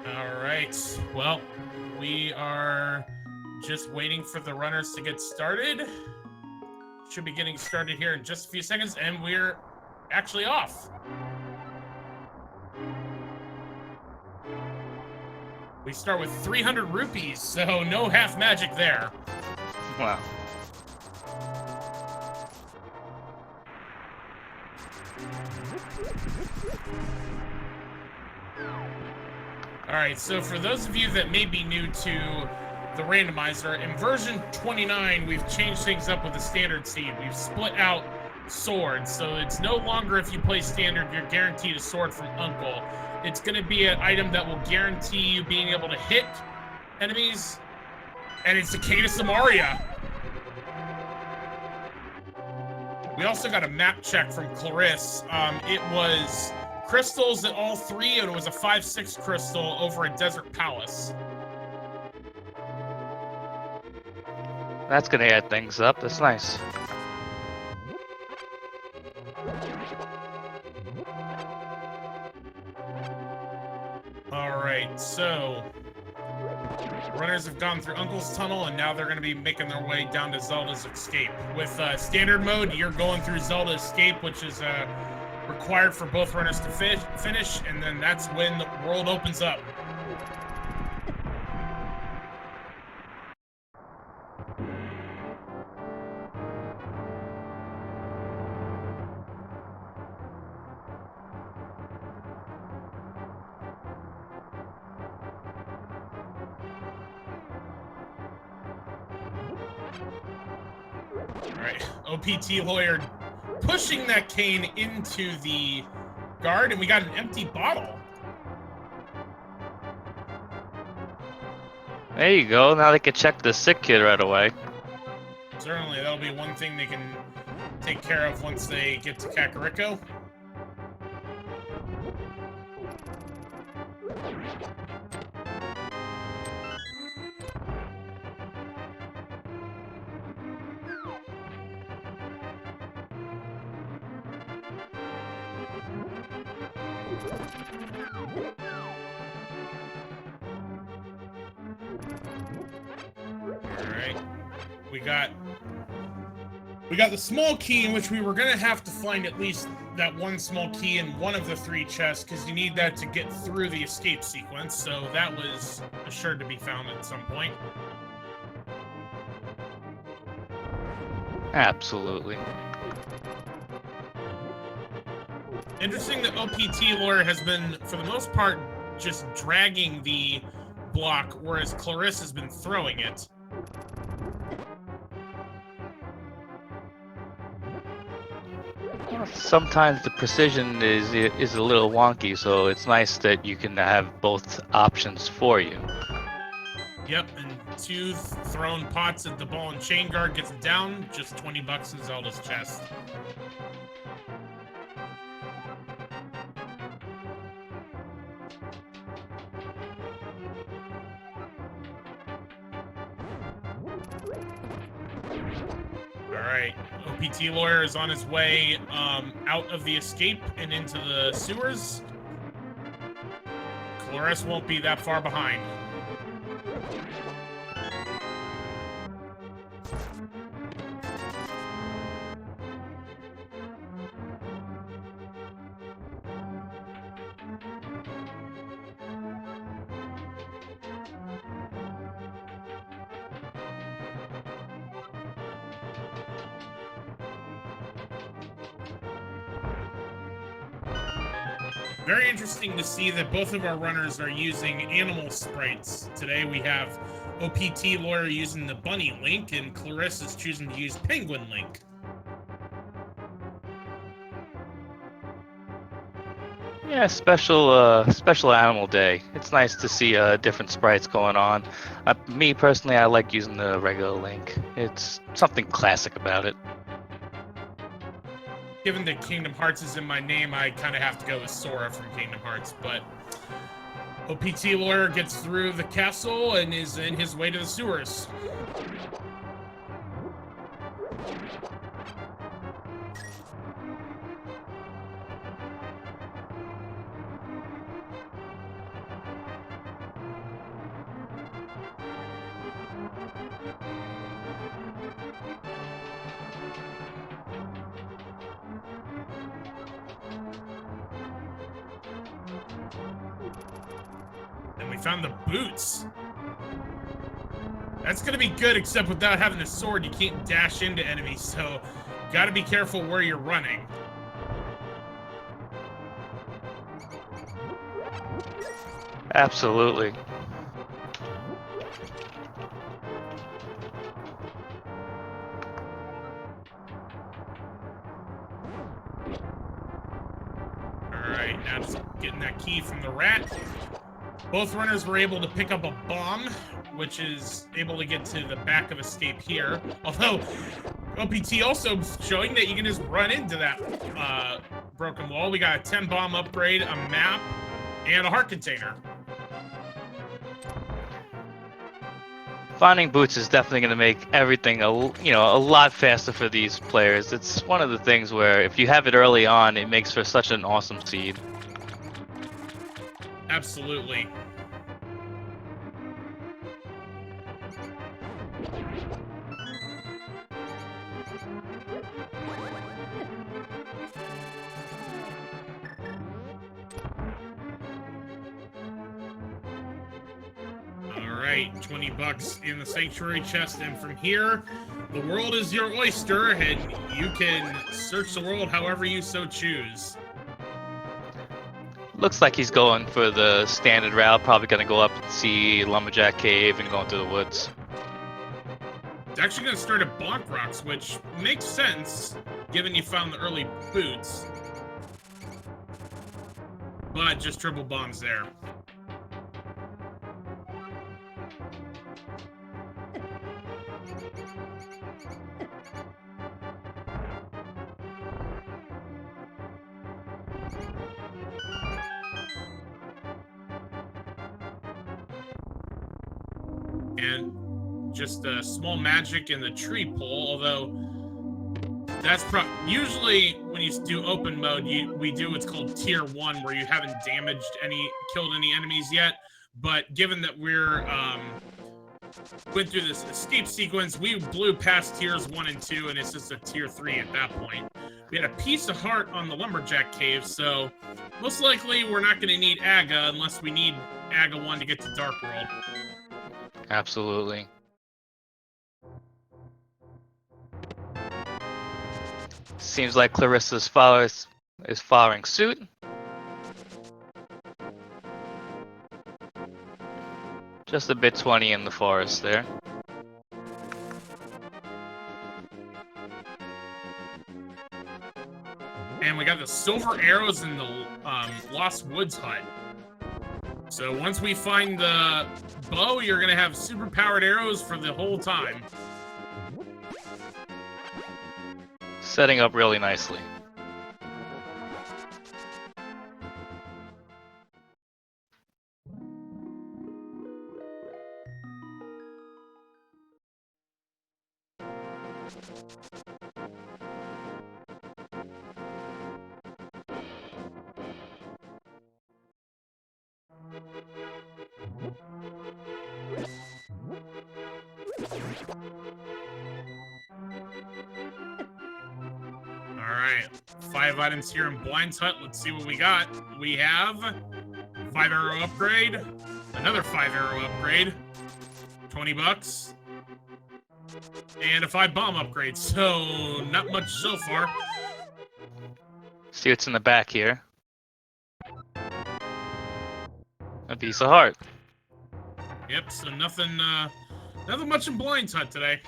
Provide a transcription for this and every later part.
All right. Well, we are just waiting for the runners to get started. Should be getting started here in just a few seconds, and we're actually off. We start with 300 rupees, so no half magic there. Wow. All right, so for those of you that may be new to the randomizer, in version 29, we've changed things up with the standard seed. We've split out swords, so it's no longer if you play standard, you're guaranteed a sword from Uncle. It's going to be an item that will guarantee you being able to hit enemies, and it's the Cicada Samaria. We also got a map check from Clarisse. It was crystals at all three, and it was a 5/6 crystal over a desert palace. That's gonna add things up. That's nice. All right, so runners have gone through Uncle's Tunnel, and now they're going to be making their way down to Zelda's Escape. With standard mode, you're going through Zelda Escape, which is required for both runners to finish, and then that's when the world opens up. All right, OPTLawyer pushing that cane into the guard, and we got an empty bottle. There you go. Now they can check the sick kid right away. Certainly, that'll be one thing they can take care of once they get to Kakariko. Alright. We got the small key, in which we were gonna have to find at least that one small key in one of the three chests, because you need that to get through the escape sequence, so that was assured to be found at some point. Absolutely. Interesting that OPTLawyer has been, for the most part, just dragging the block, whereas Clarisse has been throwing it. Well, sometimes the precision is a little wonky, so it's nice that you can have both options for you. Yep, and 2 thrown pots at the ball and chain guard gets it down. Just 20 bucks in Zelda's chest. Alright, OPTLawyer is on his way out of the escape and into the sewers. Clarisse won't be that far behind. Very interesting to see that both of our runners are using animal sprites. Today we have OPTLawyer using the bunny link, and Clarisse is choosing to use penguin link. Yeah, special animal day. It's nice to see different sprites going on. Me personally, I like using the regular link. It's something classic about it. Given that Kingdom Hearts is in my name, I kind of have to go with Sora from Kingdom Hearts, but OPTLawyer gets through the castle and is in his way to the sewers. we found the boots. That's gonna be good, except without having the sword, you can't dash into enemies, so gotta be careful where you're running. Absolutely. Alright, now just getting that key from the rat. Both runners were able to pick up a bomb, which is able to get to the back of escape here. Although, OPT also showing that you can just run into that broken wall. We got a 10 bomb upgrade, a map, and a heart container. Finding boots is definitely going to make everything a lot faster for these players. It's one of the things where if you have it early on, it makes for such an awesome seed. Absolutely. Alright, 20 bucks in the sanctuary chest, and from here, the world is your oyster, and you can search the world however you so choose. Looks like he's going for the standard route, probably going to go up and see Lumberjack Cave and going through the woods. It's actually going to start at Bonk Rocks, which makes sense, given you found the early boots. But just triple bombs there. And just a small magic in the tree pole, although that's usually when you do open mode, we do what's called tier 1, where you haven't killed any enemies yet. But given that we're went through this escape sequence, we blew past tiers 1 and 2, and it's just a tier 3 at that point. We had a piece of heart on the Lumberjack Cave, so most likely we're not going to need Aga unless we need Aga 1 to get to Dark World. Absolutely. Seems like Clarissa's is following suit. Just a bit 20 in the forest there. And we got the silver arrows in the Lost Woods hut. So once we find the bow, you're going to have super powered arrows for the whole time. Setting up really nicely. Alright, 5 items here in Blind's Hut. Let's see what we got. We have 5 arrow upgrade, another 5 arrow upgrade, 20 bucks, and a 5 bomb upgrade. So, not much so far. See what's in the back here. A piece of heart. Yep, so nothing much in Blind's Hut today.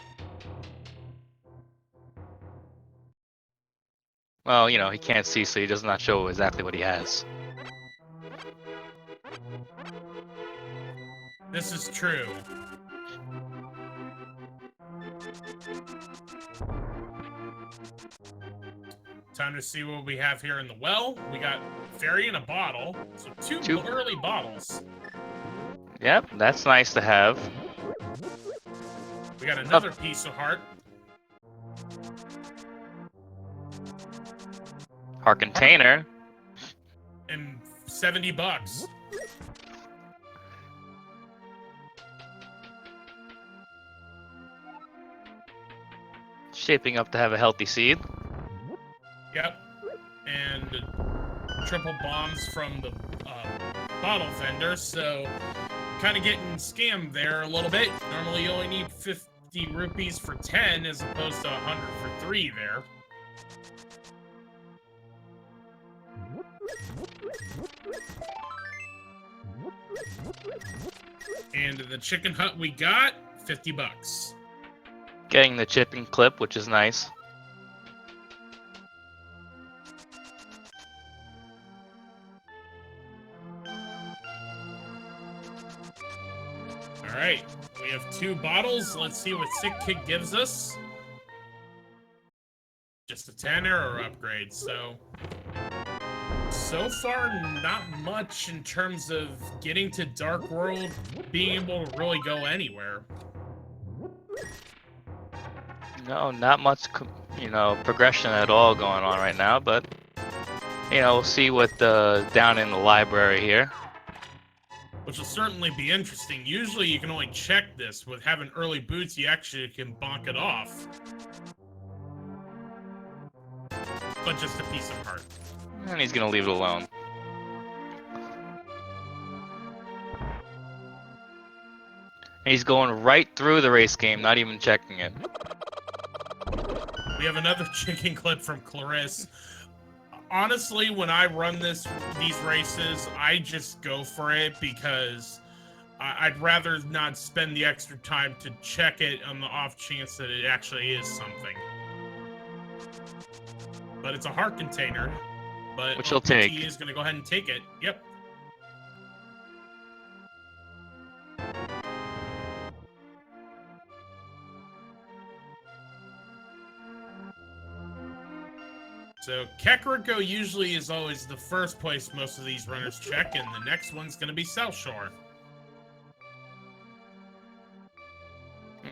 Well, you know, he can't see, so he does not show exactly what he has. This is true. Time to see what we have here in the well. We got fairy in a bottle, so two early bottles. Yep, that's nice to have. We got another piece of heart. Heart container. And 70 bucks. Shaping up to have a healthy seed. Yep. And triple bombs from the bottle vendor, so kind of getting scammed there a little bit. Normally you only need 50 rupees for 10 as opposed to 100 for 3 there. And in the chicken hut we got 50 bucks. Getting the chipping clip, which is nice. Alright, we have 2 bottles. Let's see what Sick Kid gives us. Just a 10er or upgrade, so far not much in terms of getting to Dark World, being able to really go anywhere. No, not much, progression at all going on right now, but, we'll see what down in the library here. Which will certainly be interesting. Usually you can only check this. With having early boots, you actually can bonk it off. But just a piece of heart. And he's gonna leave it alone. And he's going right through the race game, not even checking it. We have another chicken clip from Clarice. Honestly, when I run these races, I just go for it because I'd rather not spend the extra time to check it on the off chance that it actually is something. But it's a heart container. But which he'll take. He is going to go ahead and take it. Yep. So Kakariko usually is always the first place most of these runners check, and the next one's going to be South Shore.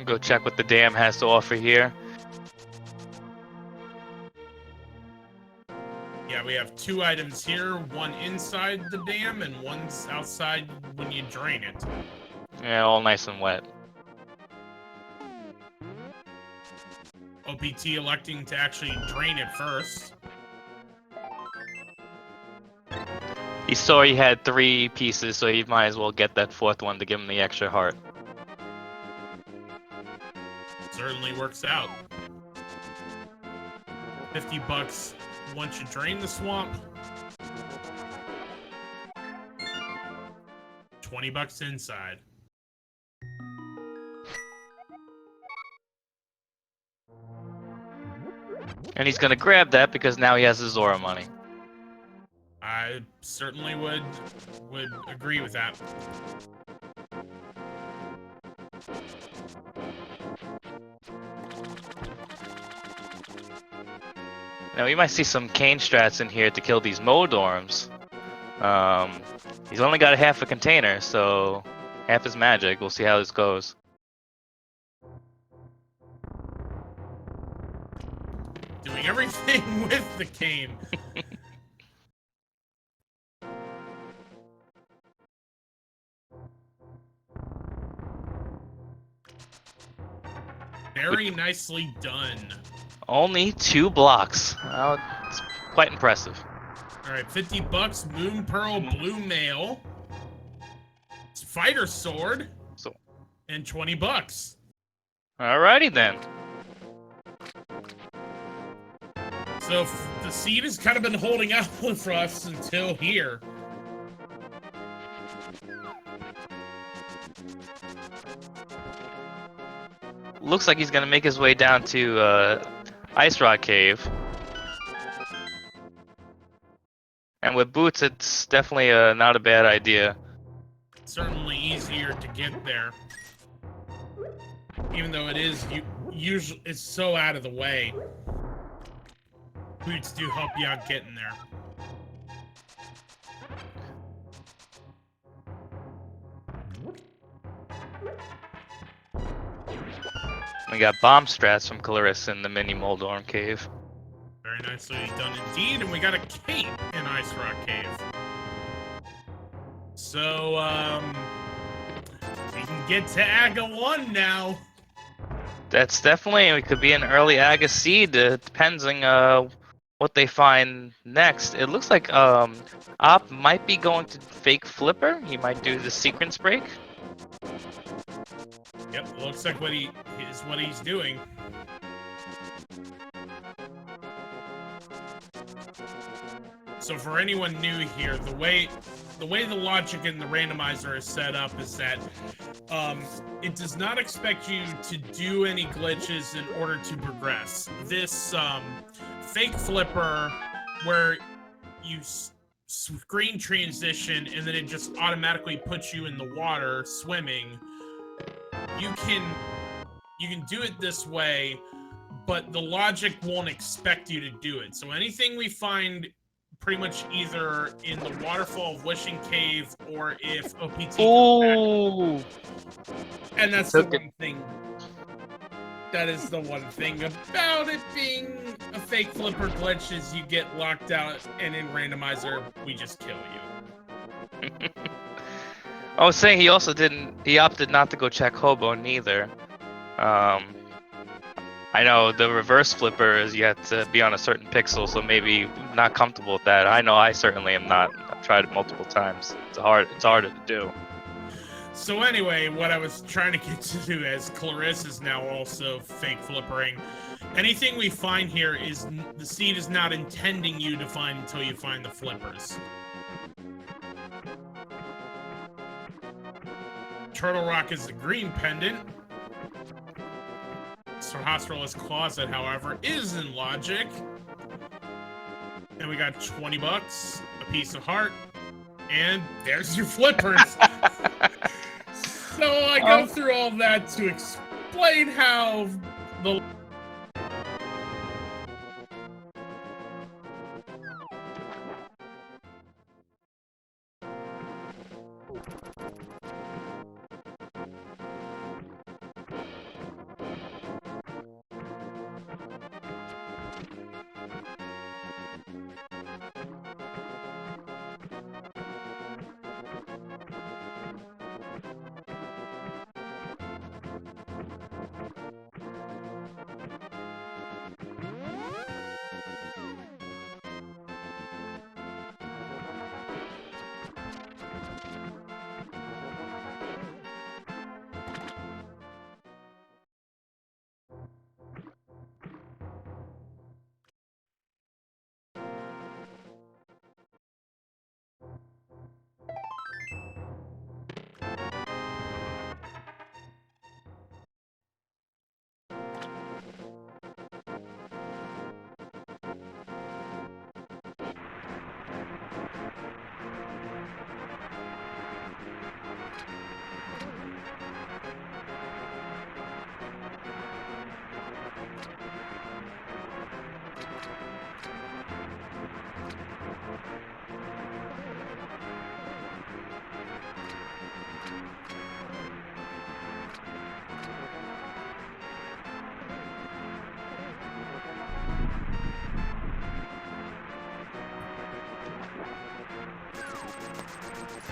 Go check what the dam has to offer here. Yeah, we have 2 items here, one inside the dam and one's outside when you drain it. Yeah, all nice and wet. OPT electing to actually drain it first. He saw he had 3 pieces, so he might as well get that 4th one to give him the extra heart. Certainly works out. 50 bucks once you drain the swamp. 20 bucks inside. And he's gonna grab that because now he has his Zora money. I certainly would agree with that. Now we might see some cane strats in here to kill these Modorms. He's only got a half a container, so half is magic. We'll see how this goes. Doing everything with the cane. Very nicely done. Only 2 blocks. Oh, it's quite impressive. Alright, 50 bucks, Moon Pearl, Blue Mail, Fighter Sword, and 20 bucks. Alrighty then. So the seed has kind of been holding out for us until here. Looks like he's gonna make his way down to Ice Rock Cave. And with boots, it's definitely not a bad idea. Certainly easier to get there. Even though it is usually it's so out of the way. Boots do help you out getting there. We got bomb strats from Clarissa in the mini Moldorm cave. Very nicely done indeed, and we got a cape in Ice Rock Cave. So, we can get to Aga 1 now. That's definitely, it could be an early Aga seed, depending what they find next. It looks like Op might be going to fake Flipper. He might do the sequence break. Yep, looks like what he's doing. So for anyone new here, the way the logic in the randomizer is set up is that it does not expect you to do any glitches in order to progress. This fake flipper where you screen transition and then it just automatically puts you in the water swimming. You can do it this way, but the logic won't expect you to do it. So anything we find pretty much either in the Waterfall of Wishing Cave or if OPT comes back. And that's the one thing. That is the one thing about it being a fake flipper glitch is you get locked out, and in Randomizer, we just kill you. I was saying he opted not to go check Hobo neither. I know the reverse flipper is yet to be on a certain pixel, so maybe not comfortable with that. I know I certainly am not. I've tried it multiple times. It's harder to do. So anyway, what I was trying to get to do as Clarissa is now also fake flippering. Anything we find here is the seed is not intending you to find until you find the flippers. Turtle Rock is the green pendant. Sir Hospitalist Closet, however, is in logic. And we got $20, a piece of heart, and there's your flippers. So I go through all that to explain how the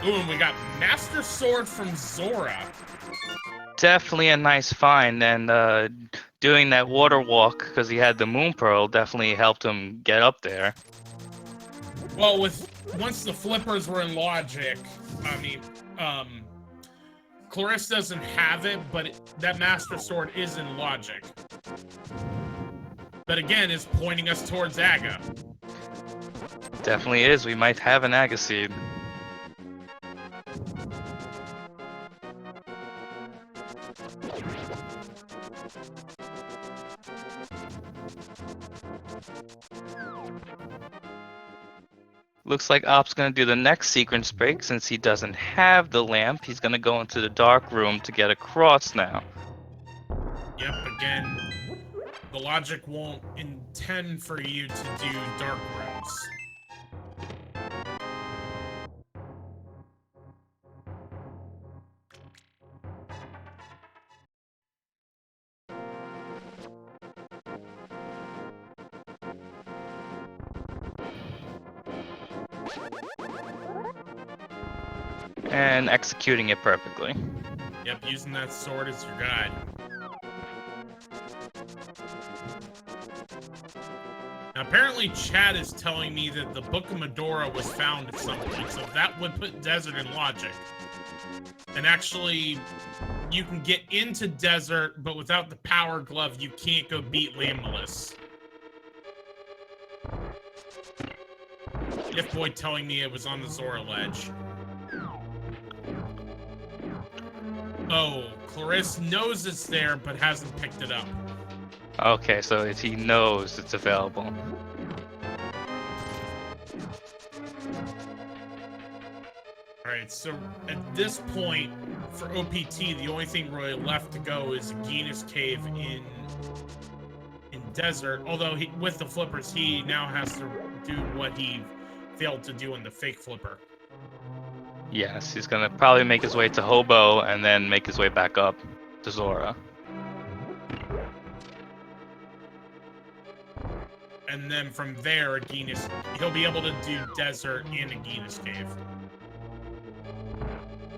Ooh, and we got Master Sword from Zora. Definitely a nice find, and doing that water walk because he had the Moon Pearl definitely helped him get up there. Well, once the flippers were in logic, I mean, Clarissa doesn't have it, but that Master Sword is in logic. But again, is pointing us towards Aga. Definitely is. We might have an Aga seed. Looks like Op's gonna do the next sequence break since he doesn't have the lamp. He's gonna go into the dark room to get across now. Yep, again, the logic won't intend for you to do dark rooms. And executing it perfectly. Yep, using that sword as your guide. Now, apparently Chad is telling me that the Book of Medora was found at some point, so that would put Desert in logic. And actually, you can get into desert, but without the power glove, you can't go beat Lammelus. If boy telling me it was on the Zora ledge. Oh, Clarisse knows it's there, but hasn't picked it up. Okay, so he knows it's available. Alright, so at this point, for OPT, the only thing really left to go is Aegina's Cave in Desert. Although, with the flippers, he now has to do what he failed to do in the fake flipper. Yes, he's gonna probably make his way to Hobo and then make his way back up to Zora. And then from there, he'll be able to do Desert and Aegina's Cave.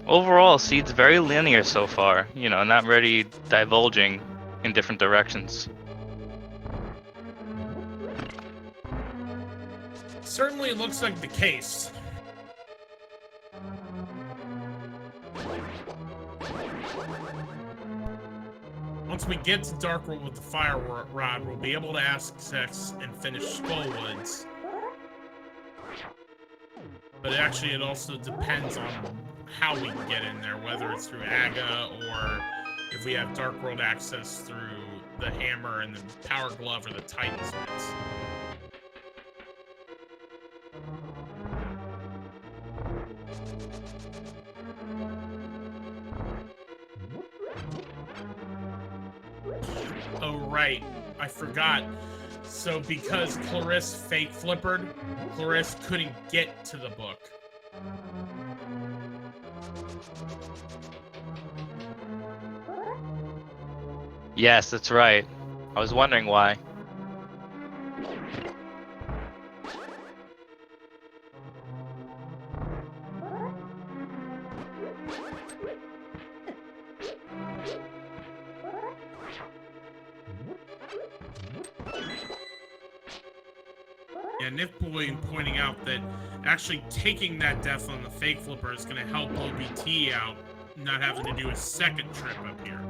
Overall, Seed's very linear so far. You know, not really divulging in different directions. Certainly looks like the case. Once we get to Dark World with the Fire Rod, we'll be able to ask Sex and finish Skullwoods. But actually, it also depends on how we can get in there, whether it's through Aga or if we have Dark World access through the Hammer and the Power Glove or the Titan's Mitts. Oh, right. I forgot. So because Clarisse fake flippered, Clarisse couldn't get to the book. Yes, that's right. I was wondering why. And Nifboy pointing out that actually taking that death on the fake flipper is going to help OPT out, not having to do a second trip up here.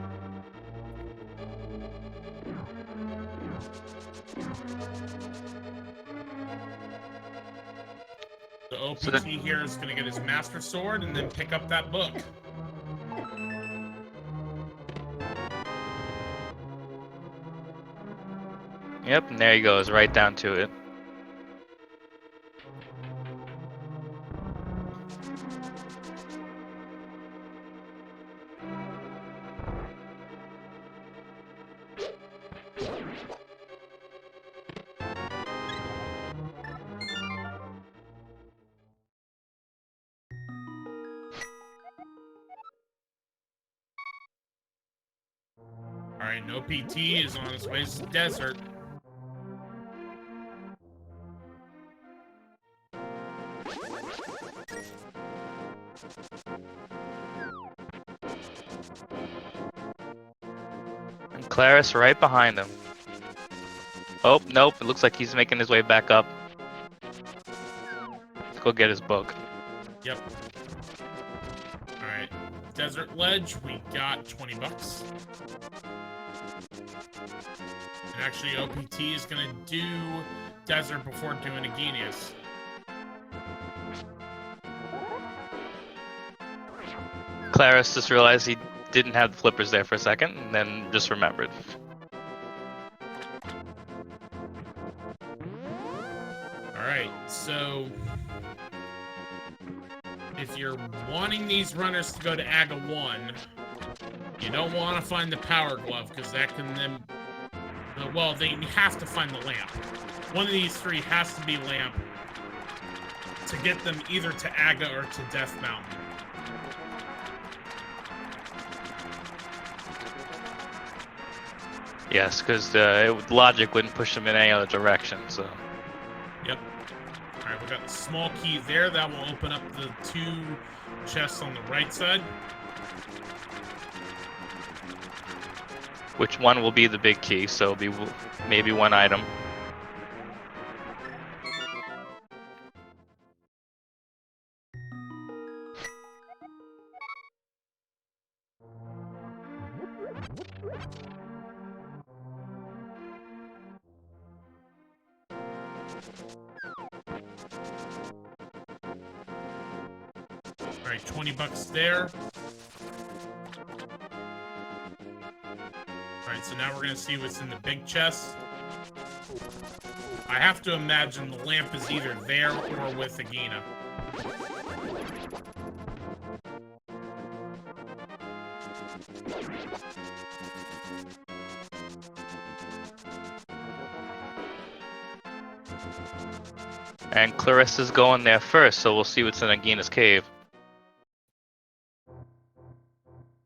The OPT here is going to get his Master Sword and then pick up that book. Yep, and there he goes, right down to it. Alright, no PT is on his way to the desert. And Claris right behind him. Oh, nope, it looks like he's making his way back up. Let's go get his book. Yep. Alright. Desert Ledge, we got 20 bucks. And actually, OPT is going to do Desert before doing Aeginius. Claris just realized he didn't have the flippers there for a second, and then just remembered. Alright, so if you're wanting these runners to go to Aga 1, you don't want to find the Power Glove, because that can then... well, they have to find the lamp. One of these three has to be lamp to get them either to Aga or to Death Mountain. Yes, because logic wouldn't push them in any other direction, so... Yep. Alright, we got the small key there. That will open up the two chests on the right side. Which one will be the big key, so it'll be maybe one item. Alright, 20 bucks there. Alright, so now we're gonna see what's in the big chest. I have to imagine the lamp is either there or with Agina. And Clarissa's going there first, so we'll see what's in Agina's cave.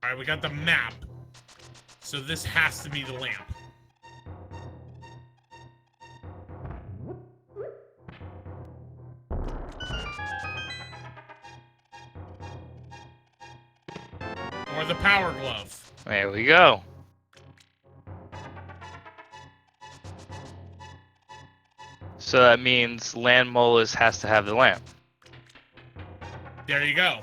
Alright, we got the map. So this has to be the lamp. Or the power glove. There we go. So that means Land Molars has to have the lamp. There you go.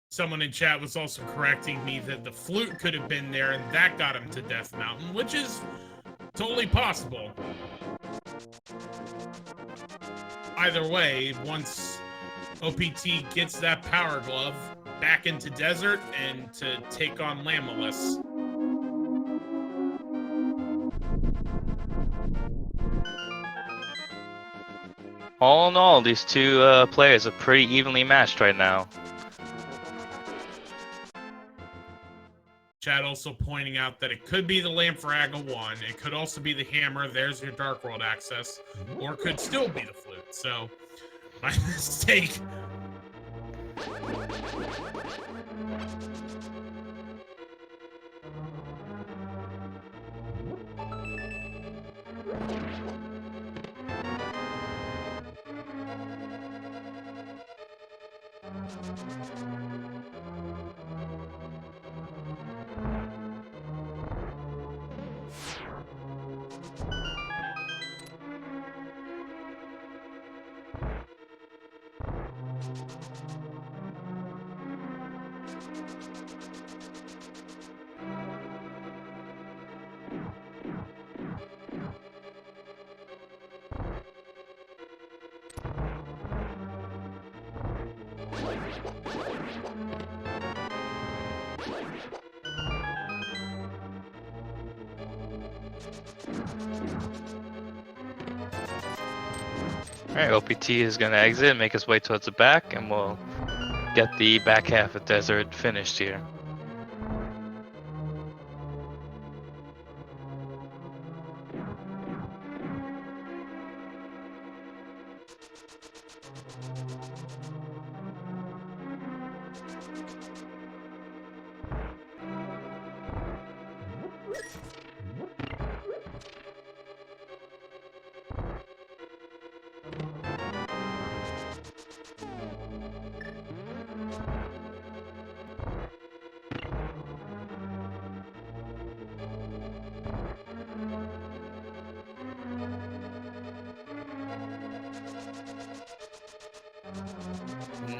Someone in chat was also correcting me that the flute could have been there and that got him to Death Mountain, which is totally possible. Either way, once OPT gets that power glove back into desert and to take on Lamolus. All in all, these two players are pretty evenly matched right now. Chad also pointing out that it could be the lamp for Aga 1, it could also be the hammer, there's your Dark World access, or it could still be the flute, so my mistake. Alright, OPT is going to exit and make his way towards the back, and we'll get the back half of Desert finished here.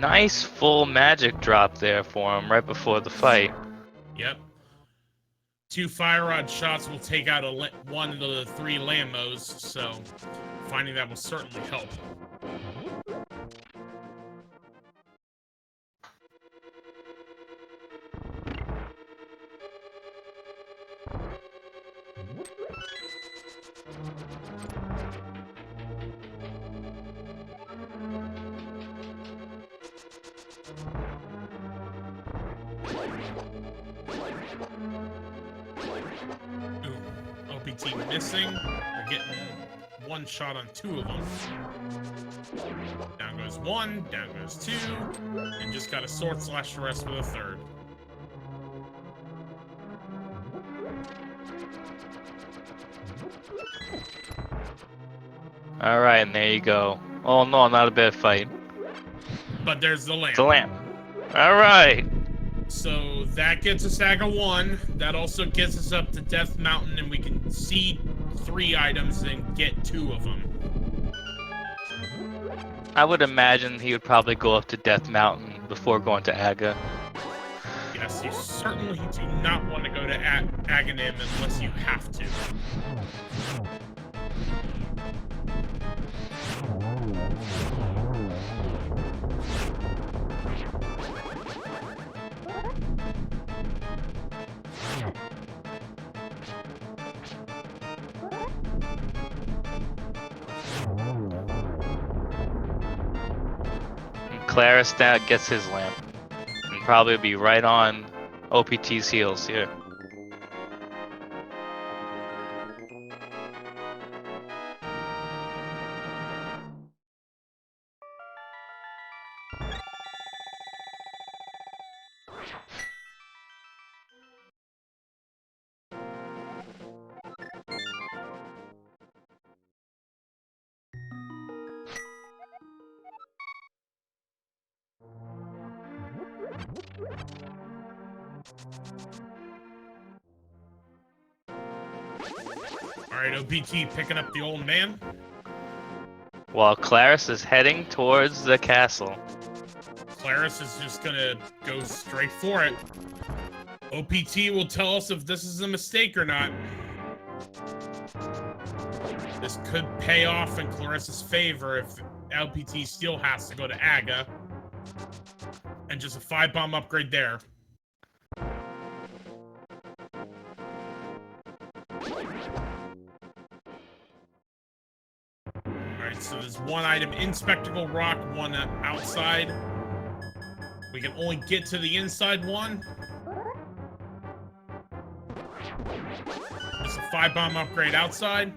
Nice full magic drop there for him right before the fight. Yep. 2 fire rod shots will take out one of the 3 Lambos, so finding that will certainly help. Ooh, OPT missing. We're getting 1 shot on 2 of them. Down goes 1, down goes 2, and just got a sword slash the rest with a 3rd. Alright, and there you go. Oh no, not a bad fight. But there's the lamp. The lamp. Alright. So that gets us Aga 1. That also gets us up to Death Mountain, and we can see 3 items and get 2 of them. I would imagine he would probably go up to Death Mountain before going to Aga. Yes, you certainly do not want to go to Aghanim unless you have to. Clarisdat gets his lamp. And probably be right on OPT's heels here. Alright, OPT picking up the old man. While Claris is heading towards the castle. Claris is just gonna go straight for it. OPT will tell us if this is a mistake or not. This could pay off in Clarissa's favor if LPT still has to go to Aga. And just a 5-bomb upgrade there. Alright, so there's one item in Spectacle Rock, one outside. We can only get to the inside one. Just a 5-bomb upgrade outside.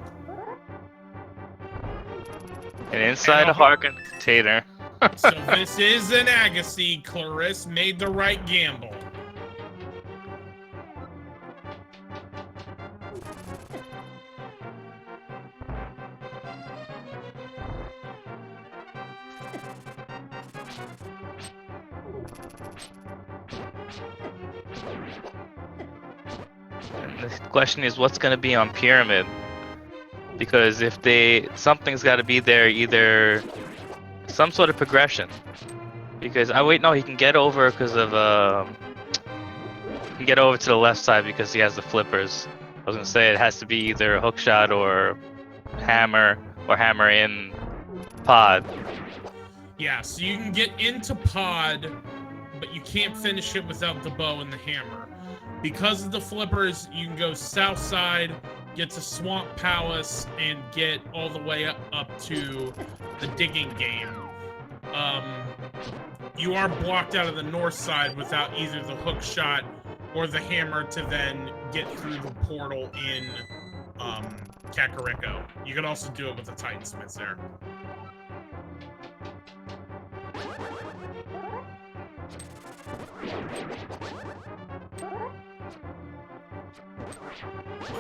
And inside a Harken container. So this is an Agassi. Clarisse made the right gamble. And the question is, what's going to be on Pyramid? Because if something's got to be there, either some sort of progression. Because he can get over because of he can get over to the left side because he has the flippers. I was gonna say it has to be either a hook shot or hammer in pod. Yeah, so you can get into pod, but you can't finish it without the bow and the hammer. Because of the flippers, you can go south side, get to Swamp Palace, and get all the way up to the digging game. You are blocked out of the north side without either the hook shot or the hammer to then get through the portal in Kakariko. You can also do it with the Titansmiths there.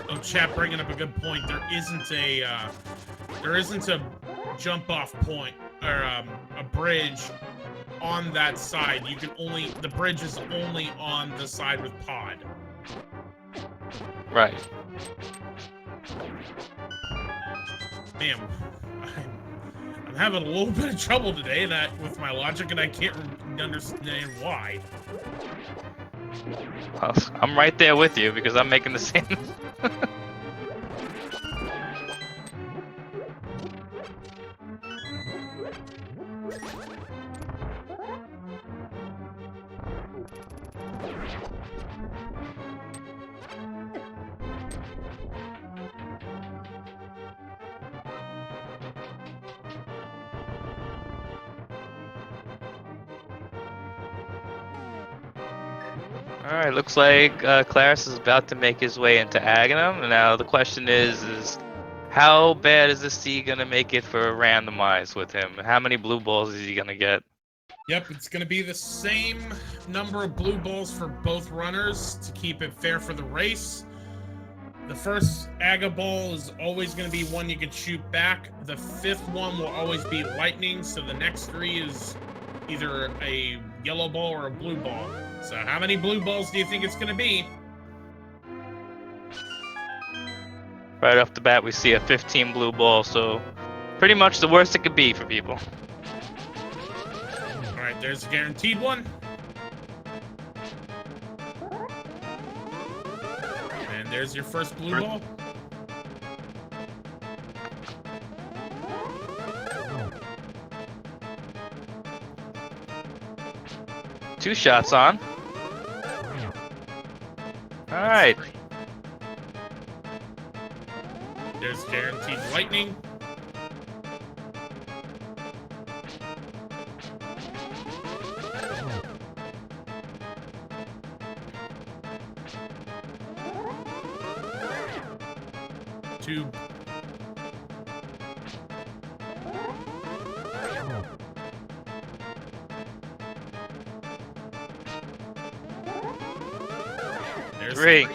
Oh, chat bringing up a good point. There isn't a jump off point or a bridge on that side. The bridge is only on the side with pod. Right. Man, I'm having a little bit of trouble today with my logic, and I can't understand why. Well, I'm right there with you because I'm making the same. Alright, looks like Claris is about to make his way into Aghanim. And now the question is how bad is this C gonna make it for a randomize with him? How many blue balls is he gonna get? Yep, it's going to be the same number of blue balls for both runners to keep it fair for the race. The first Aga ball is always going to be one you can shoot back. The fifth one will always be lightning, so the next three is either a yellow ball or a blue ball. So how many blue balls do you think it's going to be? Right off the bat, we see a 15 blue ball, so pretty much the worst it could be for people. Alright, there's a guaranteed one. And there's your first blue ball. Two shots on. Alright. There's guaranteed lightning. tube. There's 3.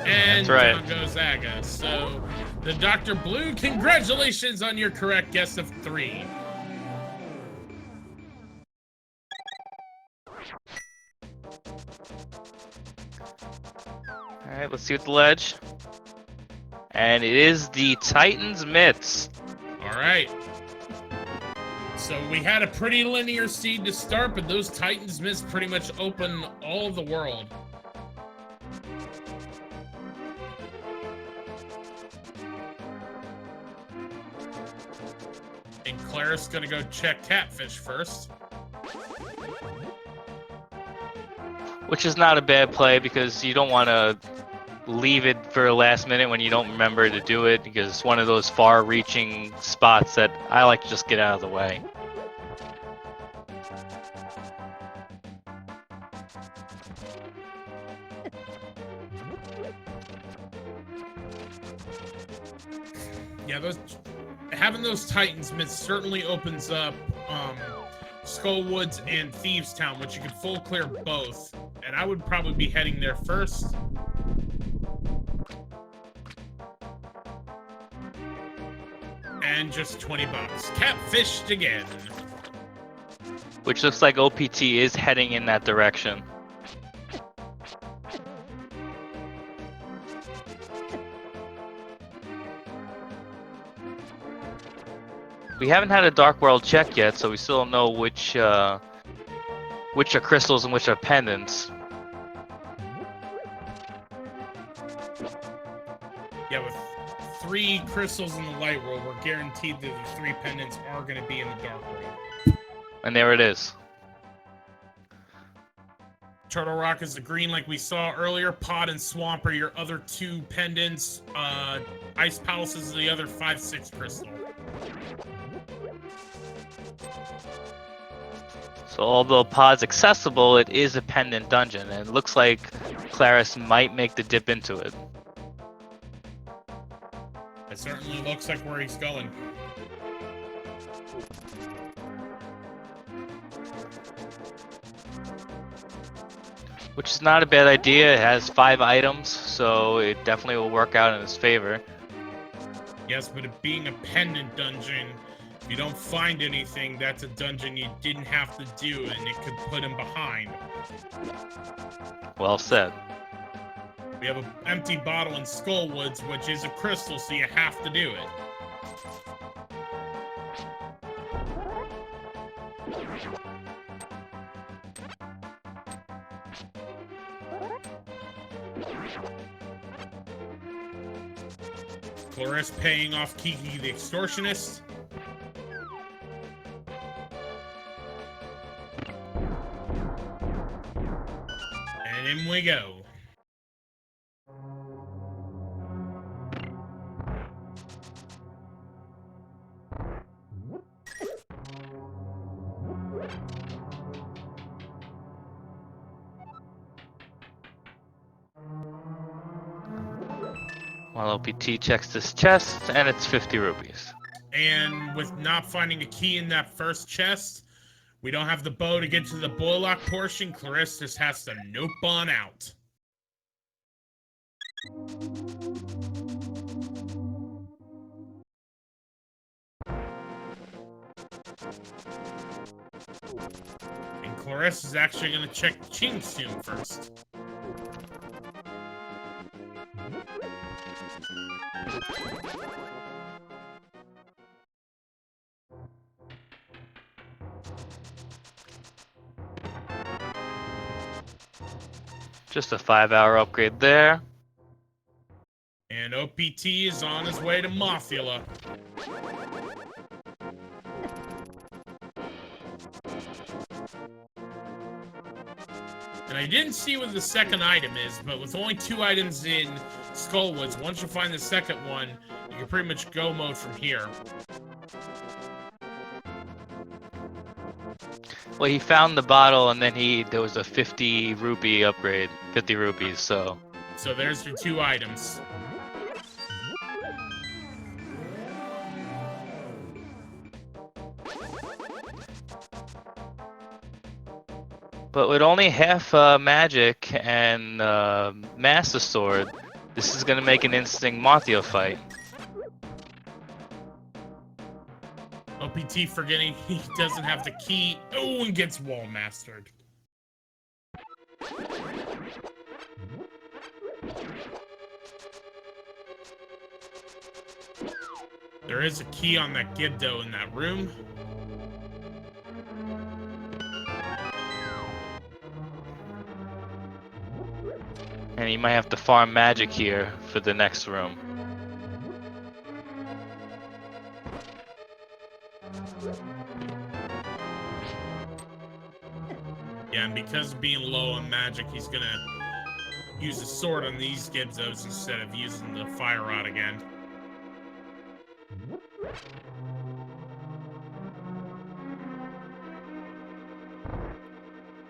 And That's right. down goes Aga. So, the Dr. Blue, congratulations on your correct guess of 3. Alright, let's see what the ledge. And it is the Titans Myths. All right. So we had a pretty linear seed to start, but those Titans Myths pretty much open all of the world. And Claris gonna go check Catfish first. Which is not a bad play because you don't want to leave it for the last minute when you don't remember to do it, because it's one of those far-reaching spots that I like to just get out of the way. Yeah, having those Titans Myths certainly opens up Skullwoods and Thieves Town, which you can full clear both. And I would probably be heading there first. And just 20 bucks. Catfished again. Which looks like OPT is heading in that direction. We haven't had a Dark World check yet, so we still don't know which are crystals and which are pendants. Yeah, with 3 crystals in the light world, we're guaranteed that the 3 pendants are going to be in the dark world. And there it is. Turtle Rock is the green like we saw earlier. Pod and Swamp are your other 2 pendants. Ice Palace is the other 5/6 crystal. So although Pod's accessible, it is a pendant dungeon, and it looks like Claris might make the dip into it. It certainly looks like where he's going. Which is not a bad idea. It has 5 items, so it definitely will work out in his favor. Yes, but it being a pendant dungeon, if you don't find anything, that's a dungeon you didn't have to do, and it could put him behind. Well said. We have an empty bottle in Skullwoods, which is a crystal, so you have to do it. Claris paying off Kiki the Extortionist. And in we go. While OPT checks this chest, and it's 50 rupees. And with not finding a key in that first chest, we don't have the bow to get to the Boylock portion. Claris just has to nope on out. And Claris is actually going to check Ching's tomb first. Just a 5-hour upgrade there. And OPT is on his way to Mothula. And I didn't see what the second item is, but with only 2 items in Skullwoods, once you find the second one, you can pretty much go mode from here. Well, he found the bottle, and then there was a 50 rupee upgrade, 50 rupees. So So there's your 2 items. but with only half magic and Master Sword, this is gonna make an interesting Mothio fight. OPT forgetting he doesn't have the key. Oh, and gets wall mastered. There is a key on that Giddo in that room. And he might have to farm magic here for the next room. Yeah, and because of being low on magic, he's gonna use a sword on these Gibzos instead of using the fire rod again.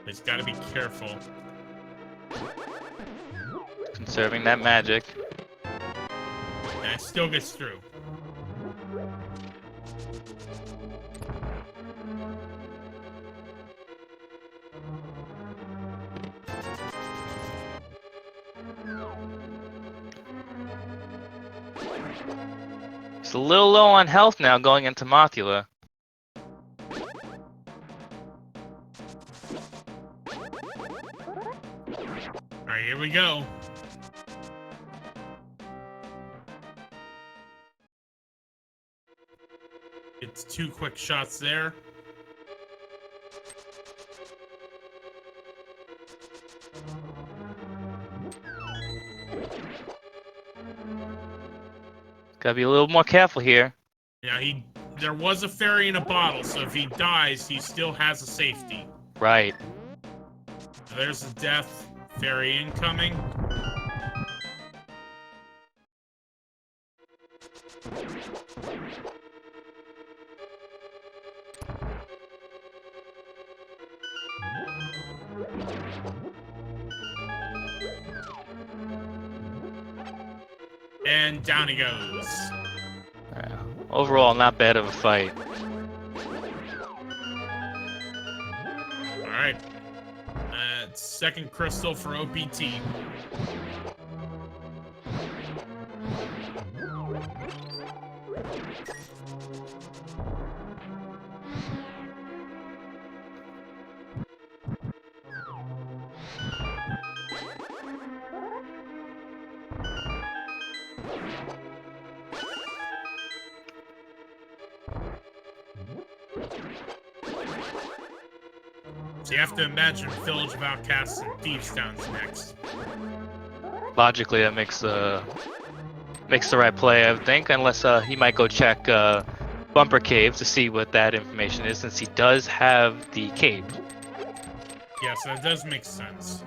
He's gotta be careful. Conserving that magic. And it still gets through. He's a little low on health now going into Mothula. Alright, here we go. It's 2 quick shots there. Gotta be a little more careful here. Yeah, there was a fairy in a bottle, so if he dies, he still has a safety. Right. So there's a death. Fairy incoming. And down he goes. Overall, not bad of a fight. Alright. Second crystal for OPT. So you have to imagine Village of Outcasts and Thieves Town's next. Logically, that makes the right play, I would think, unless he might go check Bumper Cave to see what that information is, since he does have the cape. Yes, that does make sense.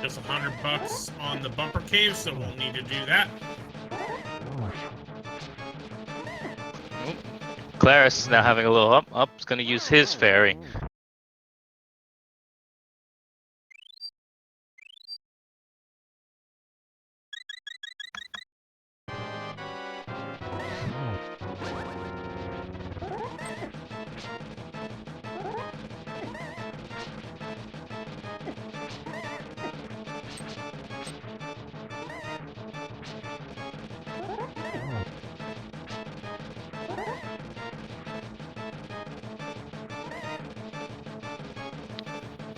Just $100 on the Bumper Cave, so we'll need to do that. Claris is now having a little up. He's gonna use his fairy.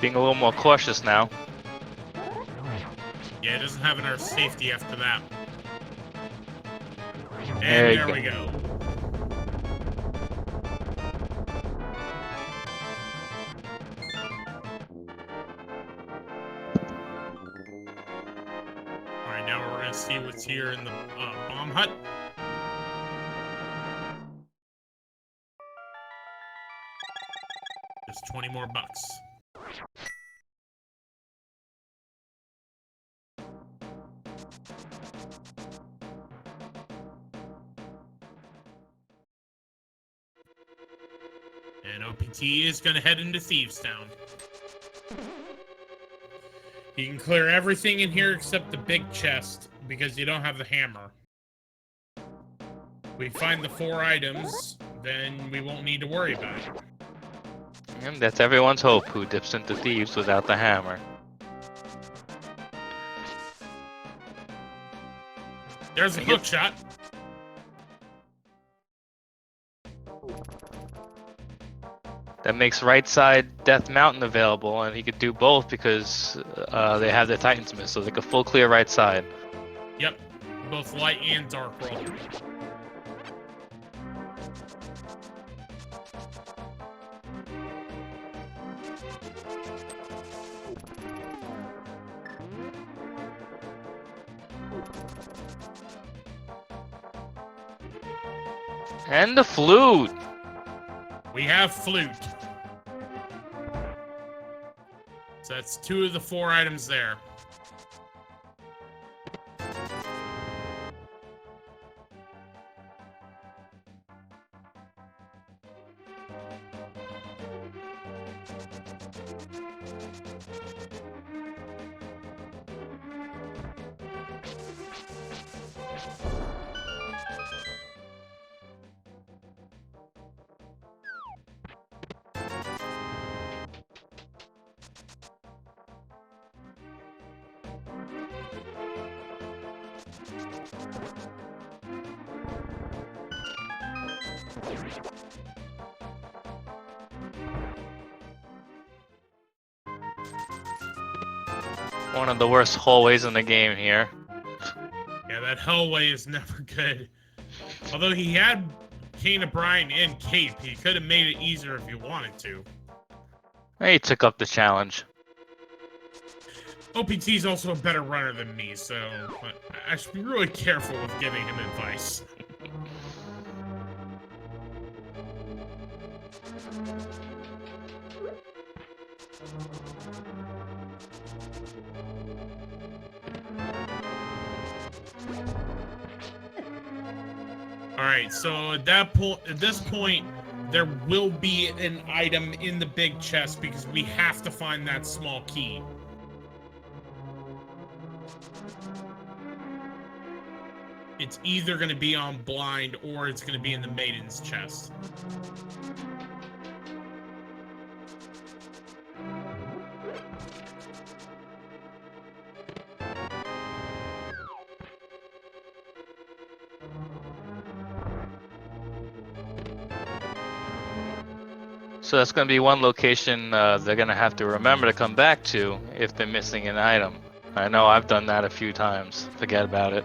Being a little more cautious now. Yeah, it doesn't have enough safety after that. And there we go. Alright, now we're gonna see what's here in the bomb hut. 20 more bucks. And OPT is going to head into Thieves Town. You can clear everything in here except the big chest because you don't have the hammer. We find the 4 items, then we won't need to worry about it. And that's everyone's hope who dips into Thieves without the hammer. There's a hook shot. That makes right side Death Mountain available, and he could do both because they have the Titan's Mist, so they could full clear right side. Yep, both light and dark roll. And the flute! We have flute. So that's 2 of the 4 items there. One of the worst hallways in the game here. Yeah, that hallway is never good. Although he had Kane O'Brien and Cape, he could have made it easier if he wanted to. He took up the challenge. OPT's also a better runner than me, so I should be really careful with giving him advice. Alright, so at this point, there will be an item in the big chest because we have to find that small key. It's either going to be on blind or it's going to be in the maiden's chest. So that's going to be one location they're going to have to remember to come back to if they're missing an item. I know I've done that a few times. Forget about it.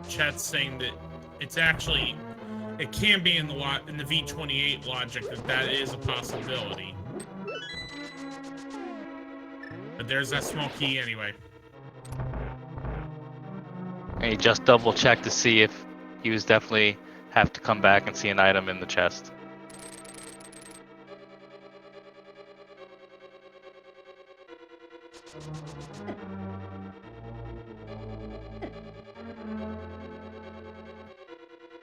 Chat's saying that it's actually, it can be in the V28 logic that is a possibility. But there's that small key anyway. And you just double check to see if you definitely have to come back and see an item in the chest.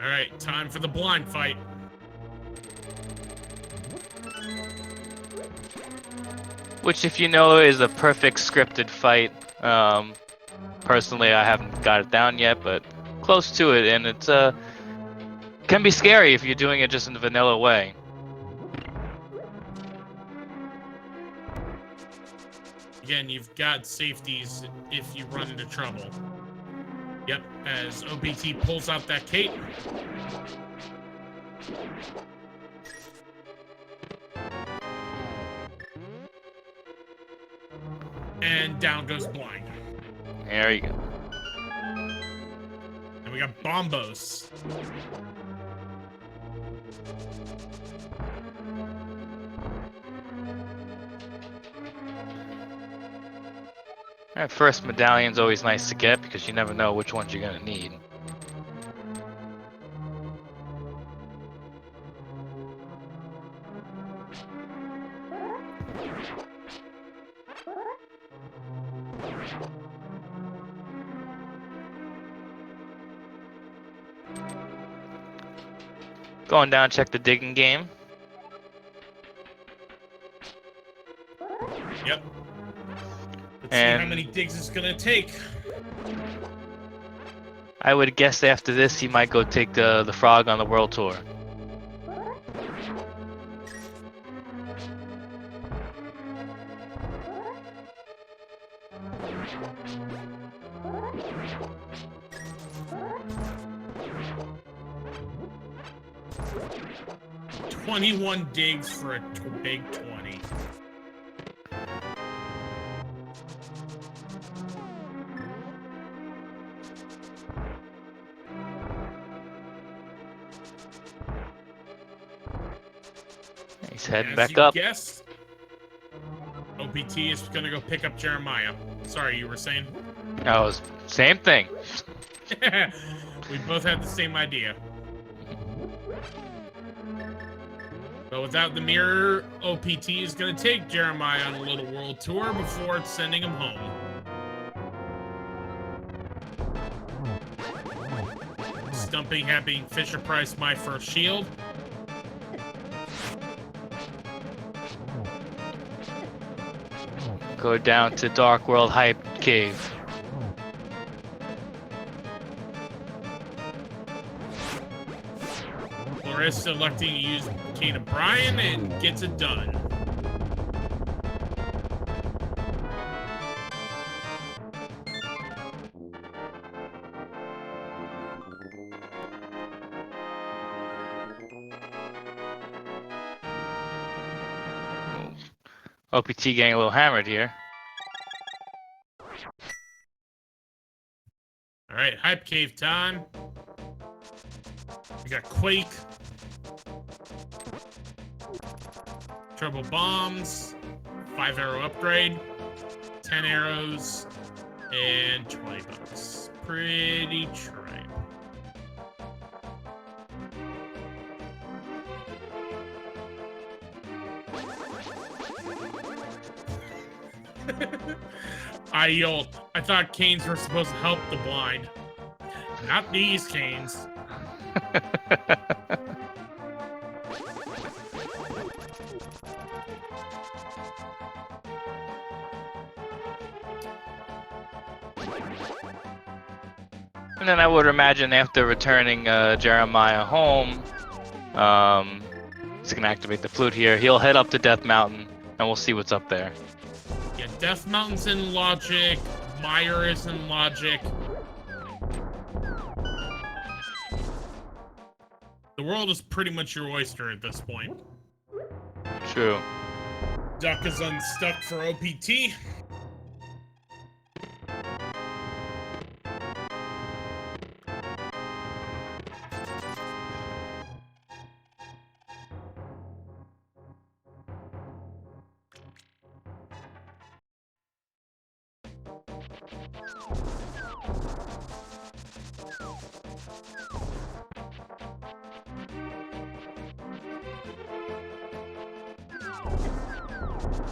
Alright, time for the blind fight. Which, if you know, is a perfect scripted fight. Personally, I haven't got it down yet, but close to it, and it's can be scary if you're doing it just in the vanilla way. Again, you've got safeties if you run into trouble. Yep, as OPT pulls out that cape. And down goes blind. There you go. And we got Bombos. That first medallion's always nice to get because you never know which ones you're gonna need. Going down, check the digging game. Yep. Let's see And how many digs it's gonna take. I would guess after this he might go take the frog on the world tour. "21 digs for a big 20. He's heading As back you up. guessed, OPT is gonna go pick up Jeremiah. Sorry, you were saying? Oh, same thing. We both had the same idea. But without the mirror, OPT is going to take Jeremiah on a little world tour before sending him home. Stumping having Fisher Price my first shield. Go down to Dark World Hype Cave. Clarissa electing to use Kane and Brian and gets it done. OPT getting a little hammered here. All right, Hype Cave time. We got Quake. Trouble bombs. 5-arrow upgrade. 10 arrows. And 20 bucks. Pretty tripe. I yelled. I thought canes were supposed to help the blind. Not these canes. And then I would imagine after returning Jeremiah home, he's gonna activate the flute here. He'll head up to Death Mountain, and we'll see what's up there. Yeah, Death Mountain's in logic. Meyer is in logic. The world is pretty much your oyster at this point. True. Duck is unstuck for OPT.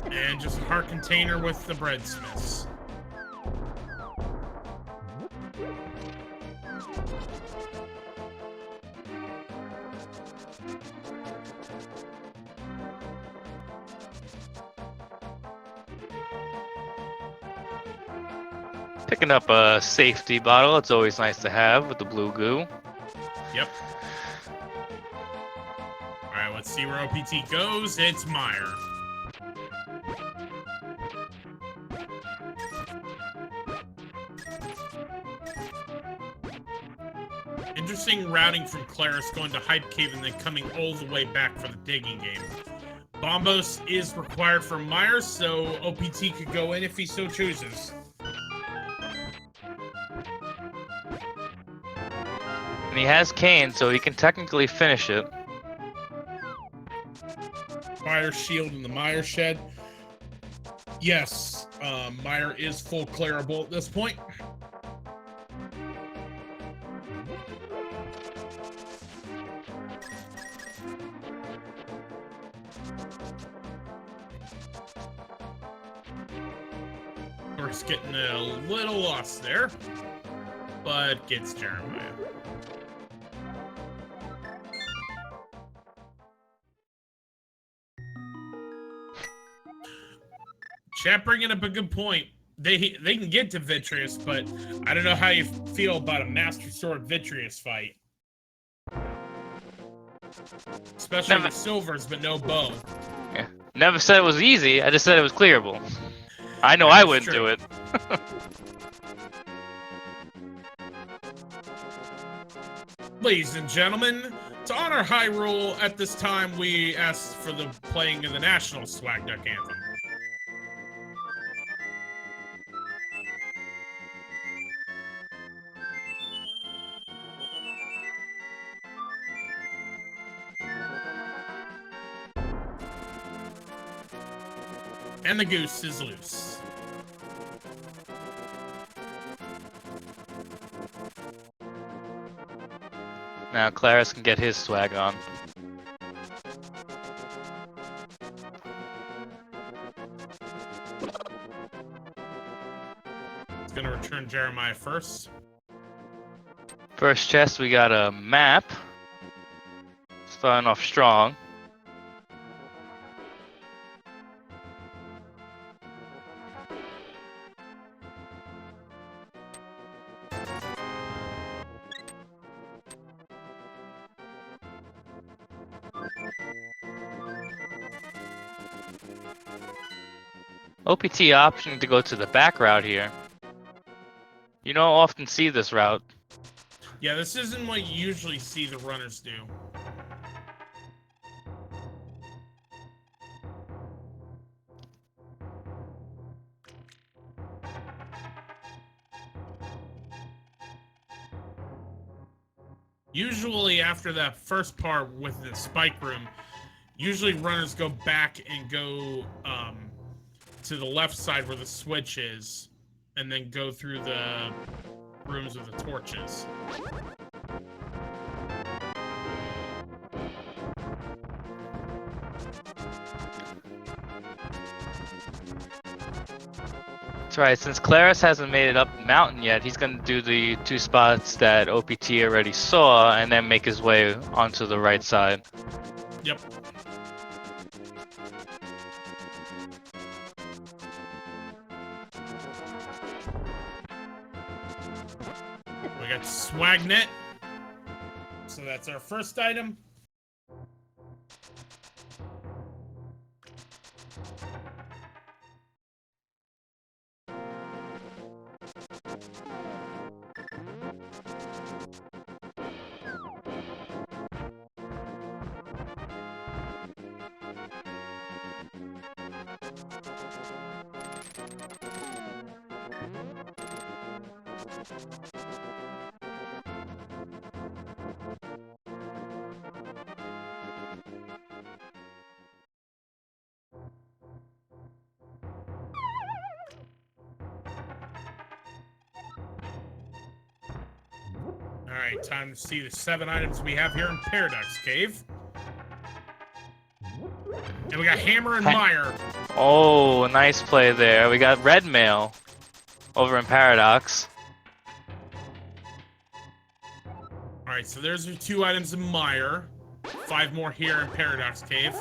And just a heart container with the breadsmiths. Picking up a safety bottle. It's always nice to have with the blue goo. Yep. Alright, let's see where OPT goes. It's Meyer. Interesting routing from Claris going to Hype Cave and then coming all the way back for the digging game. Bombos is required for Meyer, so OPT could go in if he so chooses. And he has Kane, so he can technically finish it. Fire shield in the Meyer shed. Yes, Meyer is full clearable at this point. Silver's getting a little lost there, but gets Jeremiah. Chat bringing up a good point. They can get to Vitreous, but I don't know how you feel about a Master Sword Vitreous fight. Especially with Silvers, but no bow. Yeah. Never said it was easy, I just said it was clearable. I know That's I wouldn't true. do it. Ladies and gentlemen, to honor Hyrule, at this time we ask for the playing of the national Swag Duck Anthem. And the goose is loose. Now Claris can get his swag on. It's gonna return Jeremiah first. First chest, we got a map. Starting off strong. OPT option to go to the back route here. You don't often see this route. Yeah, this isn't what you usually see the runners do. Usually after that first part with the spike room, usually runners go back and go to the left side where the switch is, and then go through the rooms with the torches. That's right, since Claris hasn't made it up the mountain yet, he's gonna do the 2 spots that OPT already saw and then make his way onto the right side. Yep. We got Swagnet. So that's our first item. Alright, time to see the 7 items we have here in Paradox Cave. And we got Hammer and Mire. Oh, nice play there. We got Red Mail over in Paradox. Alright, so there's your 2 items in Mire. 5 more here in Paradox Cave.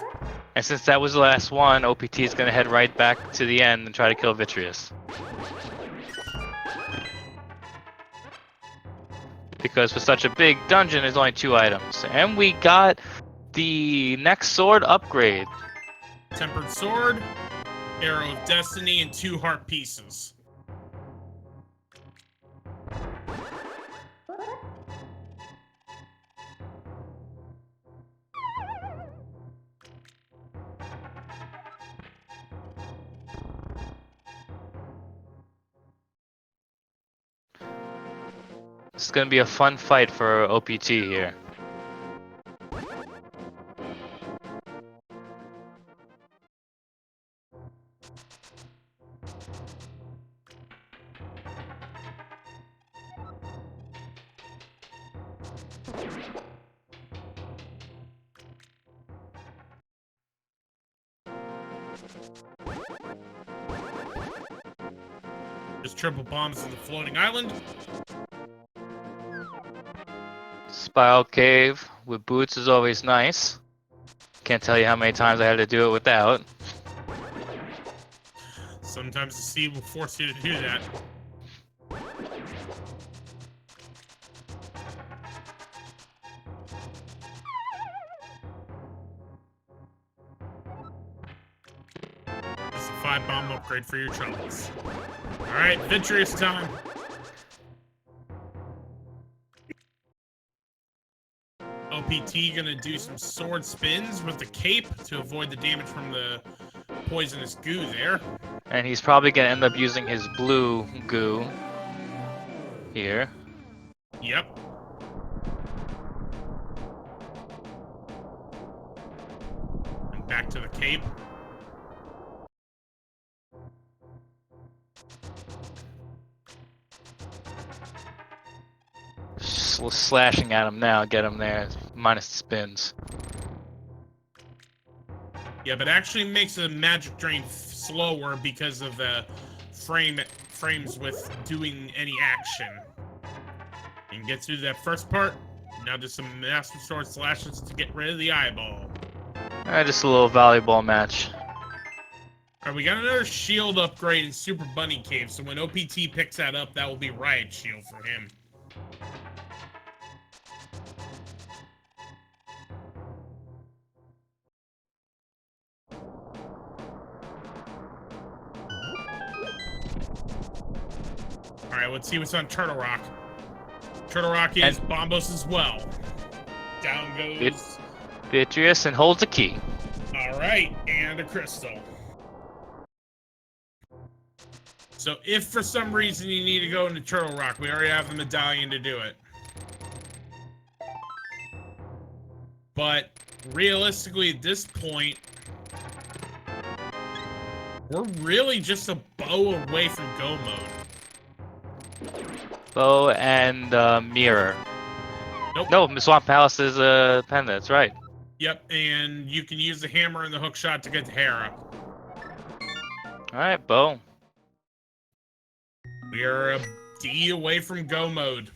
And since that was the last one, OPT is going to head right back to the end and try to kill Vitreous. Because for such a big dungeon, there's only 2 items. And we got the next sword upgrade. Tempered Sword, Arrow of Destiny, and 2 heart pieces. This is going to be a fun fight for OPT here. Just triple bombs on the floating island. Spiral cave with boots is always nice. Can't tell you how many times I had to do it without. Sometimes the sea will force you to do that. This is a 5-bomb upgrade for your troubles. Alright, Venturous time. OPT gonna do some sword spins with the cape to avoid the damage from the poisonous goo there. And he's probably gonna end up using his blue goo here. Yep. And back to the cape. Slashing at him now, get him there, minus the spins. Yeah, but actually makes the magic drain slower because of the frames with doing any action. You can get through that first part. Now do some master sword slashes to get rid of the eyeball. Just a little volleyball match. Alright, we got another shield upgrade in Super Bunny Cave, so when OPT picks that up, that will be Riot Shield for him. Alright, let's see what's on Turtle Rock. Turtle Rock is Bombos as well. Down goes... Vitreous and holds a key. Alright, and a crystal. So if for some reason you need to go into Turtle Rock, we already have the medallion to do it. But realistically at this point, we're really just a bow away from go mode. Bow and mirror. Nope. No, Swamp Palace is a pendant, that's right. Yep, and you can use the hammer and the hook shot to get to Hera. Alright, bow. We are a D away from go mode.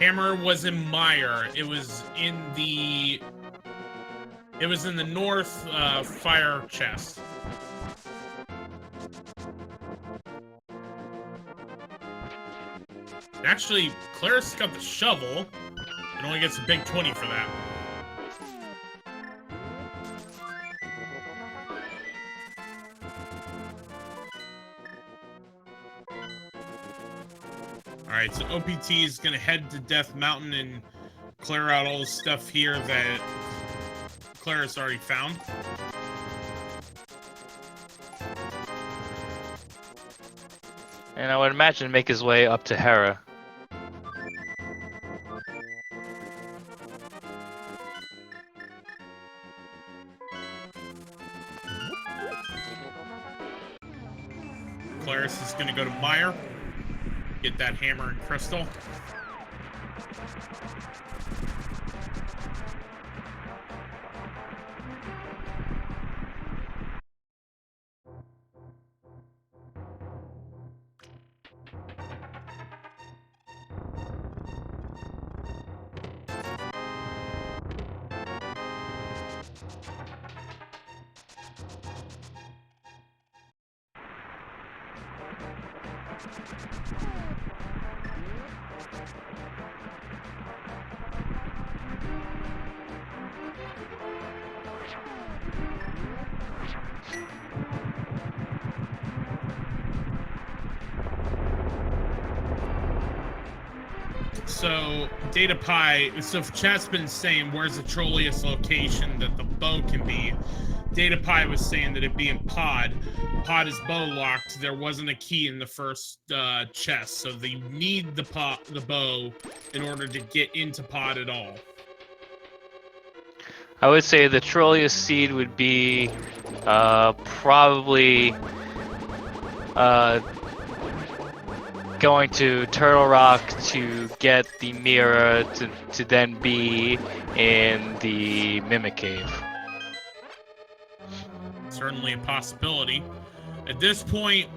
Hammer was in Mire. It was in the north fire chest. Actually, Claris got the shovel. It only gets a big 20 for that. Alright, so OPT is gonna head to Death Mountain and clear out all the stuff here that Claris already found. And I would imagine make his way up to Hera. Claris is gonna go to Mire, get that hammer and crystal. So, Data Pi, so if chat's been saying where's the trolliest location that the bow can be, Data Pi was saying that it'd be in Pod. Pod is bow locked. There wasn't a key in the first chest, so they need the bow in order to get into Pod at all. I would say the trolliest seed would be probably going to Turtle Rock to get the mirror to then be in the Mimic Cave. Certainly a possibility. At this point,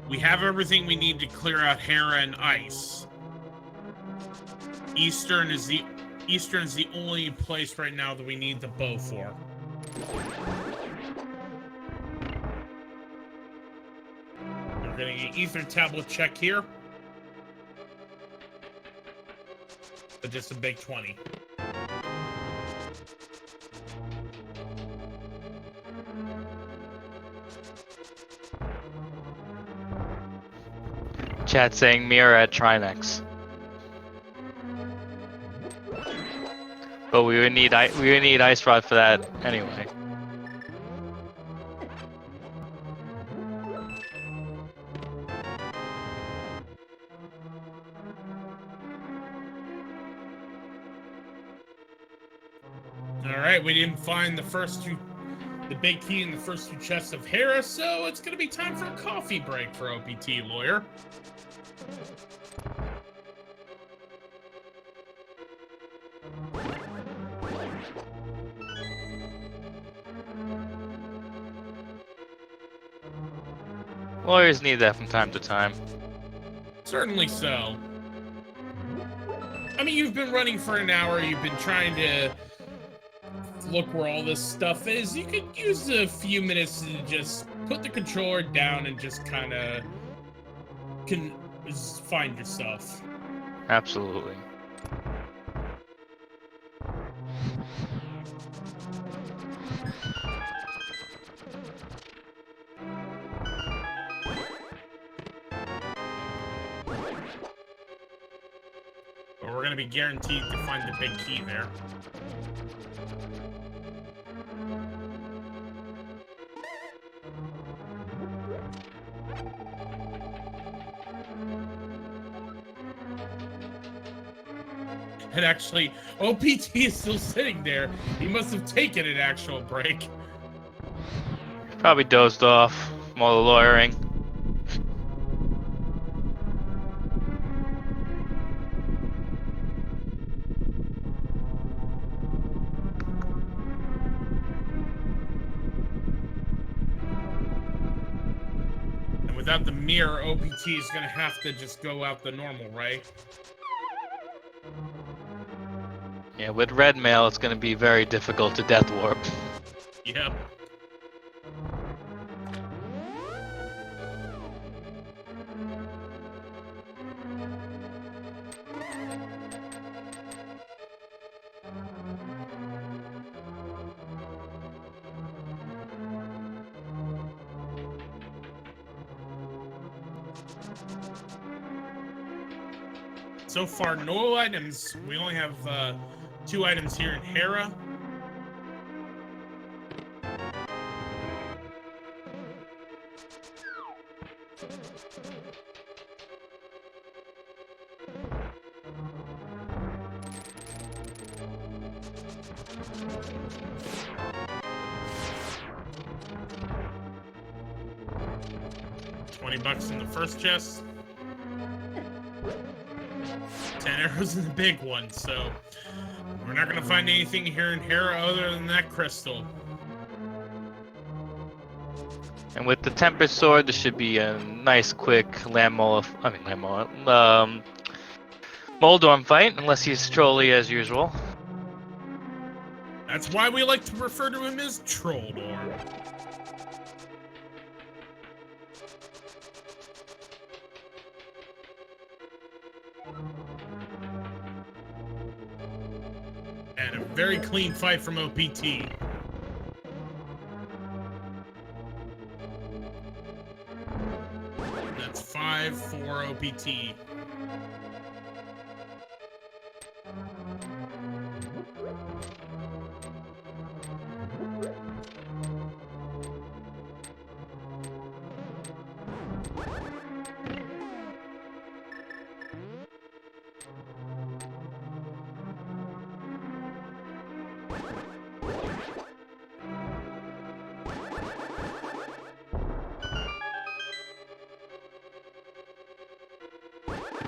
we have everything we need to clear out Hera and Ice. Eastern is the only place right now that we need the bow for. We're getting an ether tablet check here. But just a big 20. Chat saying mirror at Trinex. But we would need Ice Rod for that anyway. All right, we didn't find the big key in the first two chests of Hera, so it's gonna be time for a coffee break for OPTLawyer. Lawyers need that from time to time. Certainly so. I mean, you've been running for an hour, you've been trying to look where all this stuff is. You could use a few minutes to just put the controller down and just kind of find yourself. Absolutely. But we're gonna be guaranteed to find the big key there. And actually, OPT is still sitting there. He must have taken an actual break. Probably dozed off from all the lawyering. And without the mirror, OPT is gonna have to just go out the normal, right? Yeah, with red mail, it's going to be very difficult to death warp. Yep. So far, no items. We only have 2 items here in Hera. $20 in the first chest. 10 arrows in the big one, so we're not gonna find anything here in Hera other than that crystal. And with the Tempest Sword, this should be a nice, quick Moldorm fight, unless he's trolly as usual. That's why we like to refer to him as Trolldorm. And a very clean fight from OPT. That's 5 for OPT.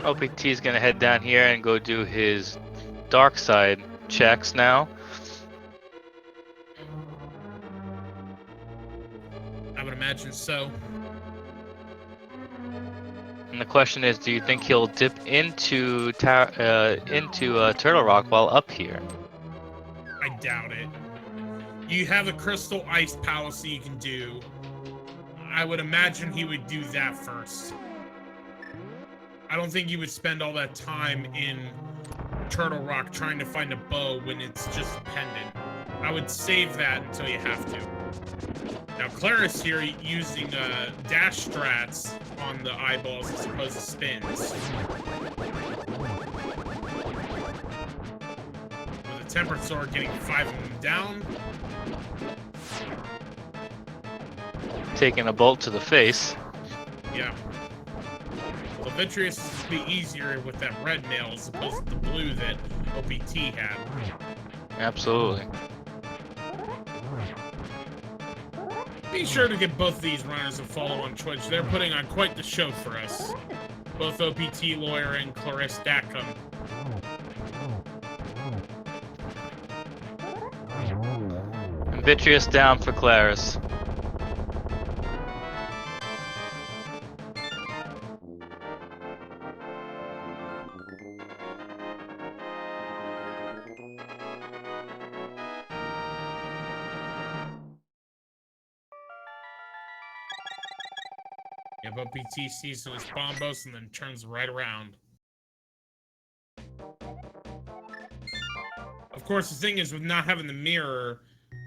OPT is gonna head down here and go do his dark side checks now. I would imagine so. And the question is, do you think he'll dip into Turtle Rock while up here? I doubt it. You have a Crystal Ice Palace that you can do. I would imagine he would do that first. I don't think he would spend all that time in Turtle Rock trying to find a bow when it's just a pendant. I would save that until you have to. Now, Claris here using dash strats on the eyeballs as opposed to spins. With a Tempered Sword getting 5 of them down. Taking a bolt to the face. Yeah. Well, Vitreous is a bit easier with that red nail as opposed to the blue that OPT had. Absolutely. Be sure to give both these runners a follow on Twitch. They're putting on quite the show for us. Both OPTLawyer and clarisdatcom. And Vitreous down for Claris. Yeah, but OPT sees his bombos and then turns right around. Of course, the thing is, with not having the mirror,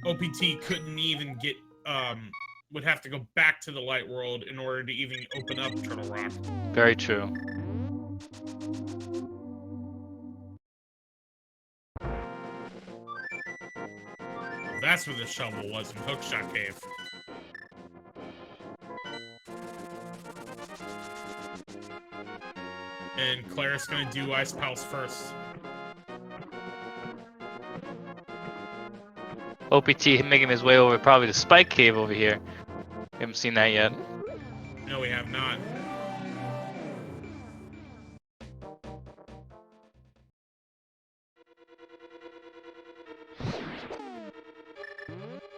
OPT couldn't even get, would have to go back to the light world in order to even open up Turtle Rock. Very true. That's where the shovel was in Hookshot Cave. And Claris gonna do Ice Palace first. OPT making his way over probably the Spike Cave over here. Haven't seen that yet. No, we have not.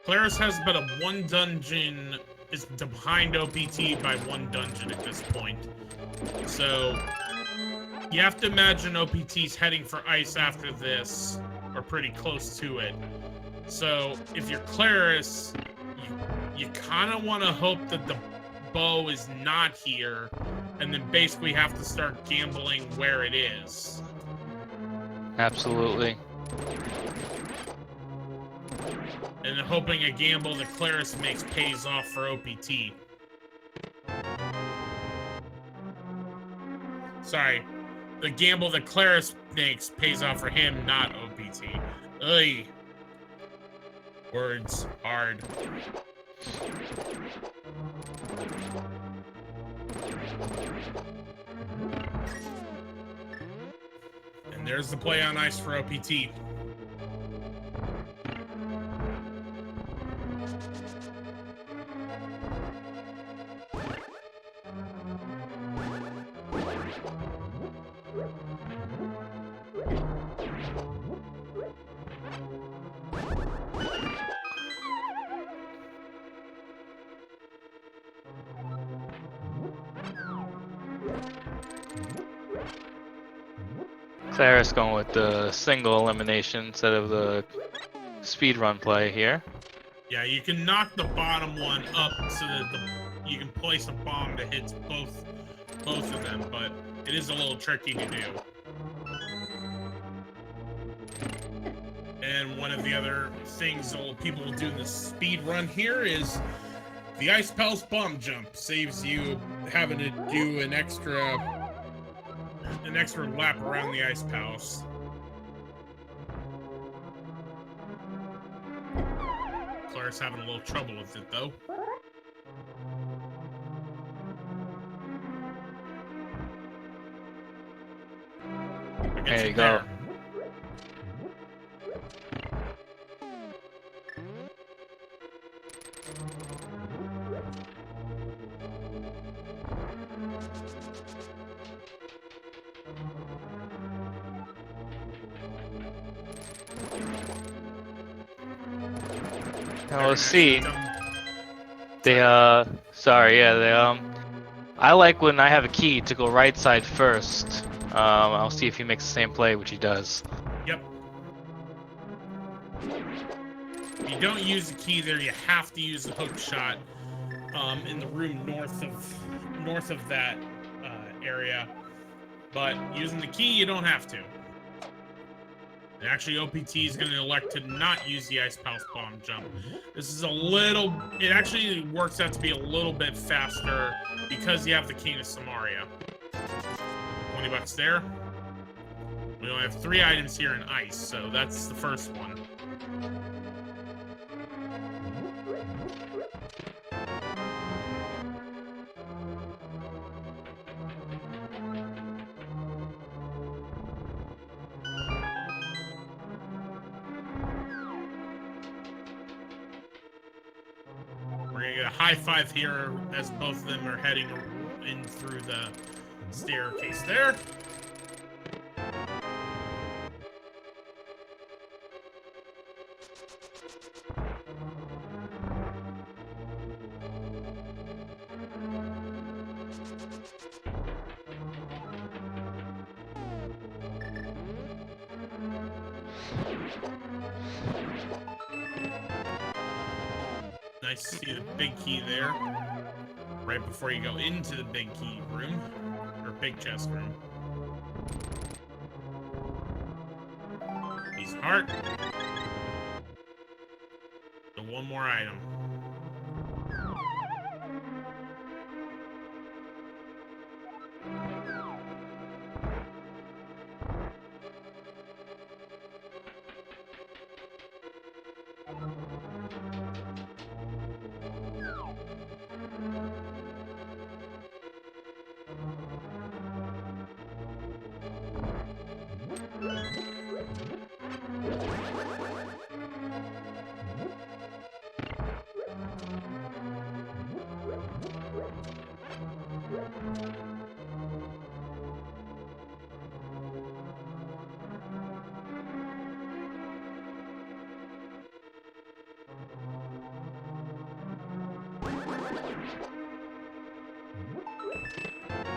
Claris has but a 1 dungeon, is behind OPT by 1 dungeon at this point. So, you have to imagine OPT's heading for ice after this, or pretty close to it. So, if you're Claris, you kind of want to hope that the bow is not here, and then basically have to start gambling where it is. Absolutely. And hoping a gamble that Claris makes pays off for OPT. Sorry. The gamble that Claris makes pays off for him, not OPT. Ugh. Words hard. And there's the play on ice for OPT. Claris going with the single elimination instead of the speedrun play here. Yeah, you can knock the bottom one up so that you can place a bomb that hits both of them, but it is a little tricky to do. And one of the other things people will do in the speed run here is the Ice Palace bomb jump. Saves you having to do an extra lap around the Ice Palace. Clara's having a little trouble with it, though. There you go. Now let's see. Dumb. They sorry, yeah, they I like when I have a key to go right side first. I'll see if he makes the same play, which he does. Yep. If you don't use the key there, you have to use the hook shot in the room north of that area. But using the key, you don't have to. And actually, OPT is going to elect to not use the Ice Palace Bomb Jump. This is it actually works out to be a little bit faster because you have the Key to Samaria. $20 there. We only have 3 items here in ice, so that's the first one. We're gonna get a high five here as both of them are heading in through the staircase there. Nice to see the big key there. Right before you go into the big key room. Or big chest room. Piece of heart. So one more item.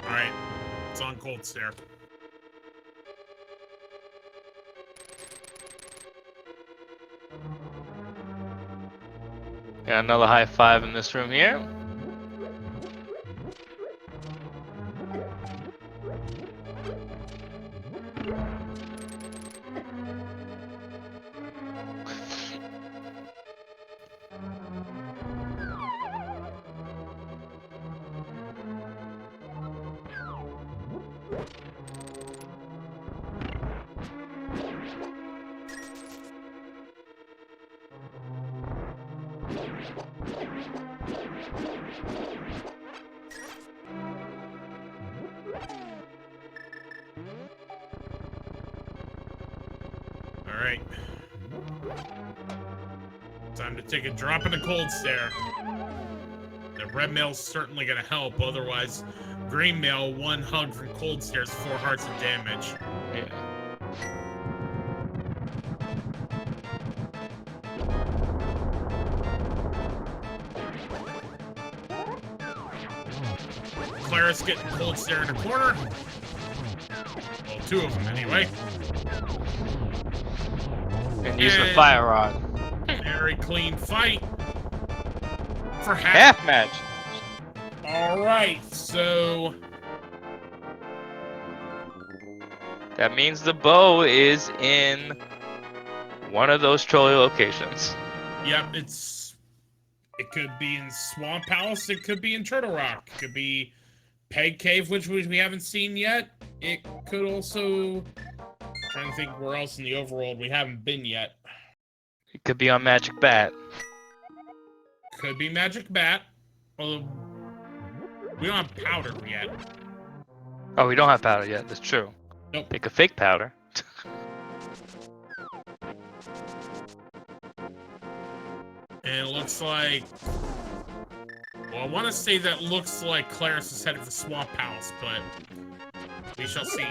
Alright, it's on cold stair. Got another high five in this room here. Alright. Time to take a drop in the cold stair. The red mail's certainly gonna help, otherwise green mail, 1 hug from cold stairs, 4 hearts of damage. Yeah. Claris getting cold stare in the corner. Well, 2 of them anyway. And use the fire rod. Very clean fight. For Half match. Alright, so That means the bow is in one of those trolley locations. yep, it could be in Swamp Palace, it could be in Turtle Rock, it could be Peg Cave, which we haven't seen yet. It could also, trying to think where else in the overworld we haven't been yet. It could be on Magic Bat. Could be Magic Bat, although we don't have powder yet. Oh, we don't have powder yet. That's true. Nope. Pick a fake powder. And it looks like, well, I want to say that looks like Claris is headed for Swamp Palace, but we shall see.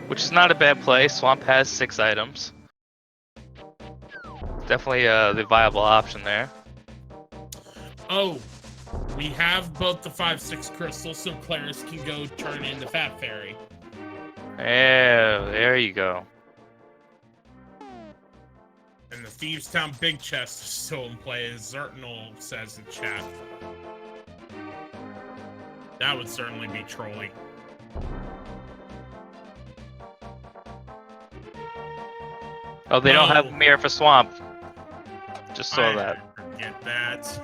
Which is not a bad play. Swamp has 6 items. definitely the viable option there. Oh, we have both the 5-6 crystals, so Claris can go turn in the Fat Fairy. Yeah, there you go. And the Thieves Town Big Chest is still in play, as Zertinol says in chat. That would certainly be trolly. Oh, they don't have Mirror for Swamp. Just saw that. Forget that.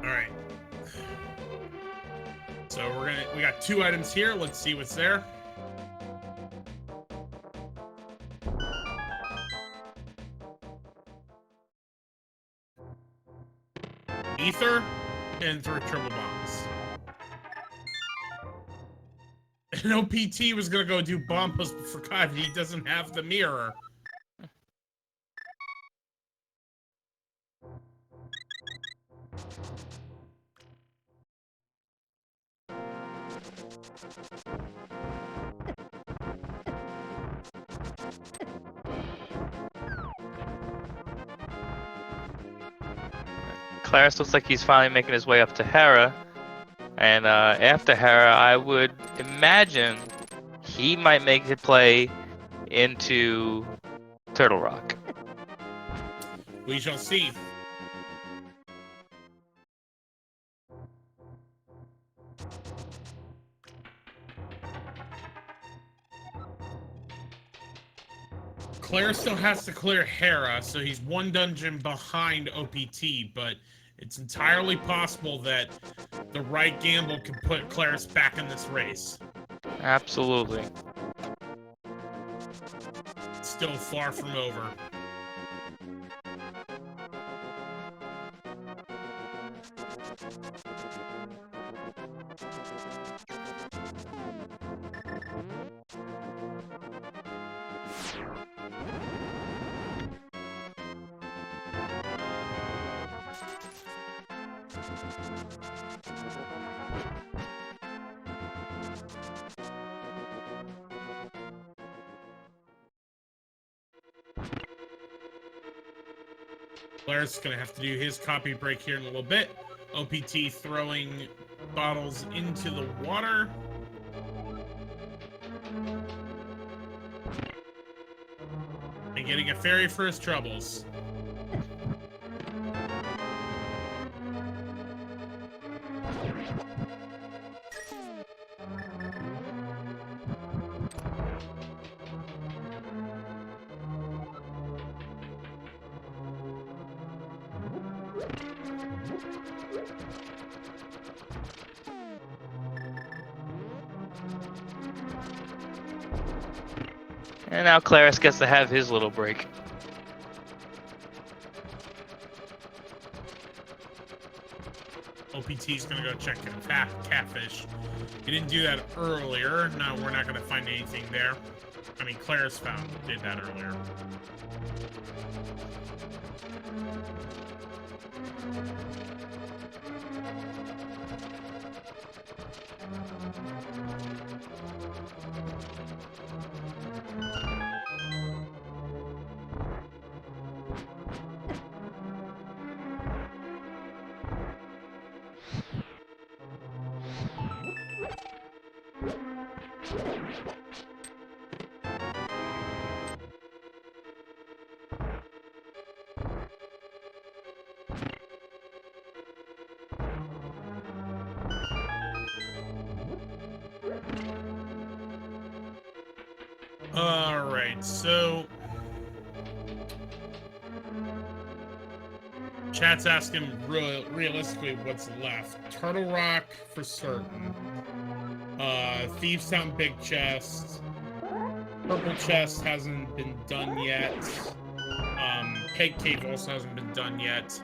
Alright. So we got 2 items here. Let's see what's there. Ether and 3 triple bombs. And OPT was gonna go do bomb post, but forgot he doesn't have the mirror. Claris looks like he's finally making his way up to Hera. And after Hera, I would imagine he might make a play into Turtle Rock. We shall see. Claire still has to clear Hera, so he's 1 dungeon behind OPT, but it's entirely possible that the right gamble can put Claris back in this race. Absolutely. It's still far from over. Claire's gonna have to do his copy break here in a little bit. OPT throwing bottles into the water. And getting a fairy for his troubles. And now Claris gets to have his little break. OPT's gonna go check Catfish. He didn't do that earlier. No, we're not gonna find anything there. I mean, Claris did that earlier. Alright, so chat's asking realistically what's left. Turtle Rock for certain. Thieves Town Big Chest. Purple Chest hasn't been done yet. Peg Cave also hasn't been done yet.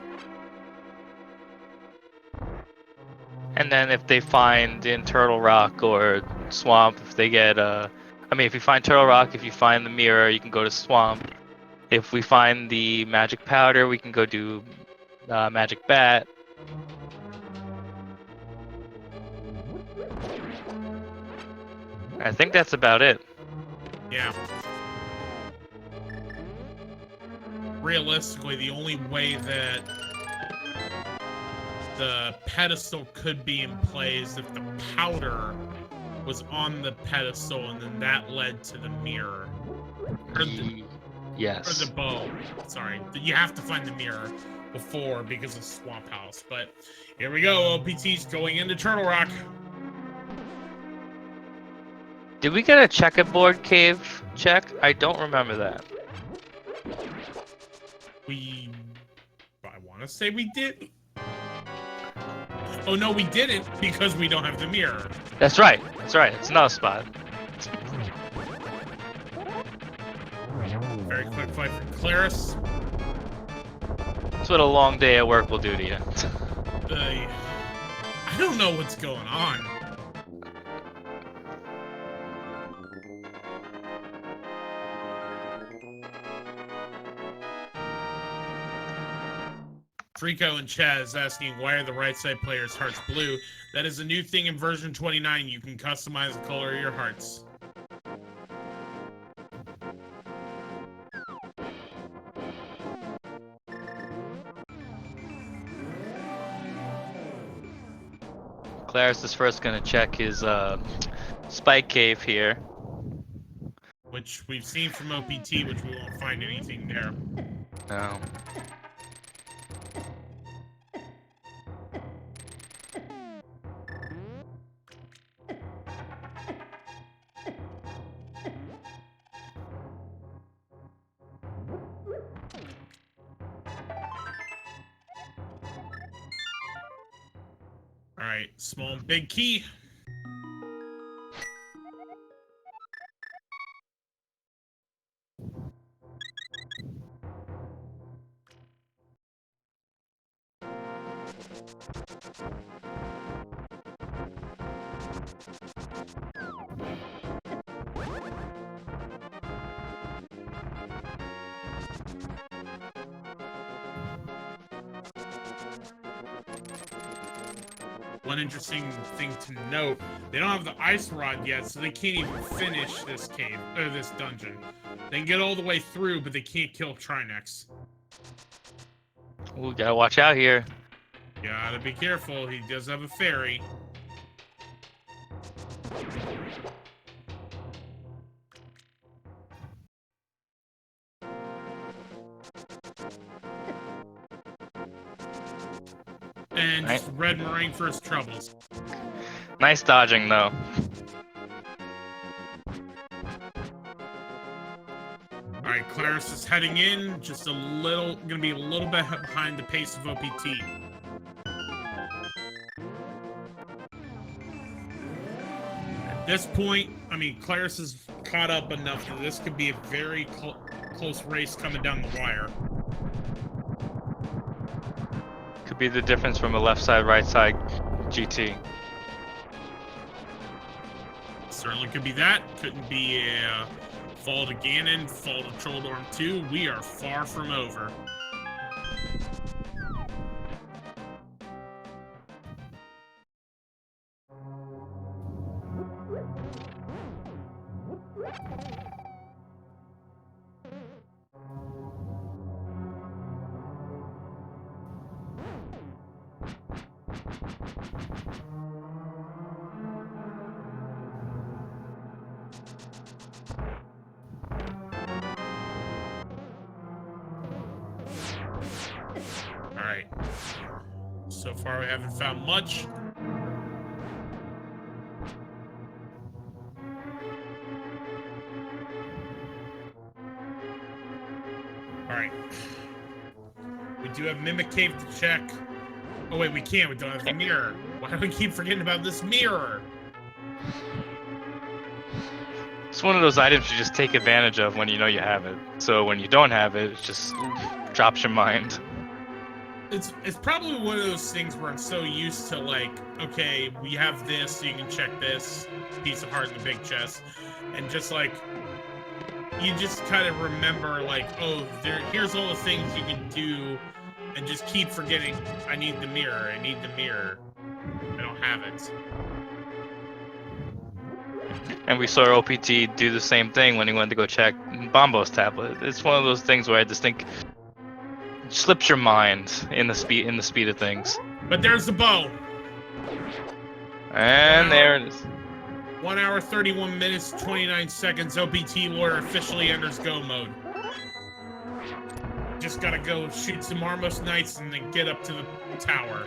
And then if they find in Turtle Rock or Swamp, if they get a I mean, if you find Turtle Rock, if you find the mirror, you can go to Swamp. If we find the magic powder, we can go do magic bat. I think that's about it. Yeah. Realistically, the only way that the pedestal could be in play is if the powder was on the pedestal and then that led to the mirror. Or Yes. the bow. Sorry. You have to find the mirror before because of Swamp House. But here we go. OPT's going into Turtle Rock. Did we get a checkerboard cave check? I don't remember that. I want to say we did. Oh no, we didn't because we don't have the mirror. That's right. That's right. It's another spot. Very quick fight for Claris. That's what a long day at work will do to you. I don't know what's going on. Frico and Chaz asking why are the right side players' hearts blue? That is a new thing in version 29. You can customize the color of your hearts. Claris is first gonna check his spike cave here. Which we've seen from OPT, which we won't find anything there. No. Alright, small and big key. One interesting thing to note, they don't have the ice rod yet, so they can't even finish this cave, or this dungeon. They can get all the way through, but they can't kill Trinex. Ooh, gotta watch out here. Gotta be careful, he does have a fairy. And just red meringue for his troubles. Nice dodging, though. Alright, Claris is heading in, just gonna be a little bit behind the pace of OPT. At this point, I mean, Claris is caught up enough that this could be a very close race coming down the wire. Could be the difference from a left side, right side GT. Certainly could be that. Couldn't be a fall to Ganon, fall to Trolldorm 2. We are far from over. Alright. So far we haven't found much. Alright. We do have Mimic Cave to check. Oh wait, we can't. We don't have the mirror. Why do we keep forgetting about this mirror? It's one of those items you just take advantage of when you know you have it. So when you don't have it, it just drops your mind. It's probably one of those things where I'm so used to, like, okay, we have this, so you can check this piece of heart in the big chest, and just like you just kind of remember like, oh, here's all the things you can do, and just keep forgetting. I need the mirror. I need the mirror. I don't have it. And we saw OPT do the same thing when he went to go check Bombo's tablet. It's one of those things where I just think slips your mind in the speed of things. But there's the bow. And there it is. 1 hour, 31 minutes, 29 seconds. OPTLawyer officially enters go mode. Just gotta go shoot some Armos Knights and then get up to the tower.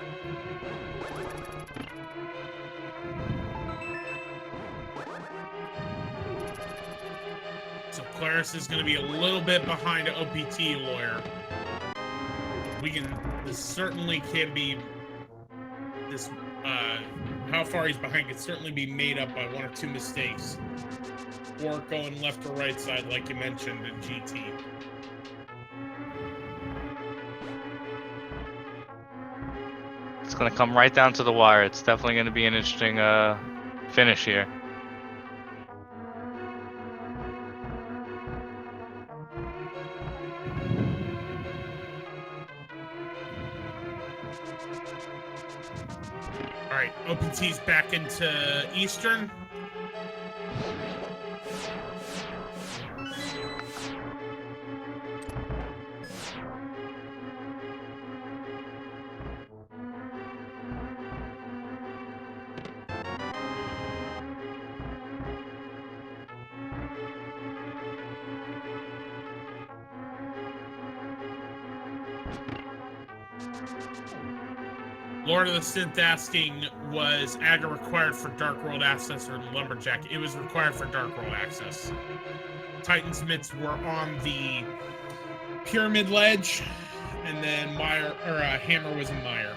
So Claris is gonna be a little bit behind OPTLawyer. This certainly can be, how far he's behind can certainly be made up by 1 or 2 mistakes. Or going left or right side, like you mentioned in GT. It's gonna come right down to the wire. It's definitely gonna be an interesting finish here. Alright, OPT's back into Eastern. Lord of the Synth asking, was Aga required for Dark World access or Lumberjack? It was required for Dark World access. Titan's mitts were on the Pyramid Ledge, and then Hammer was in Mire.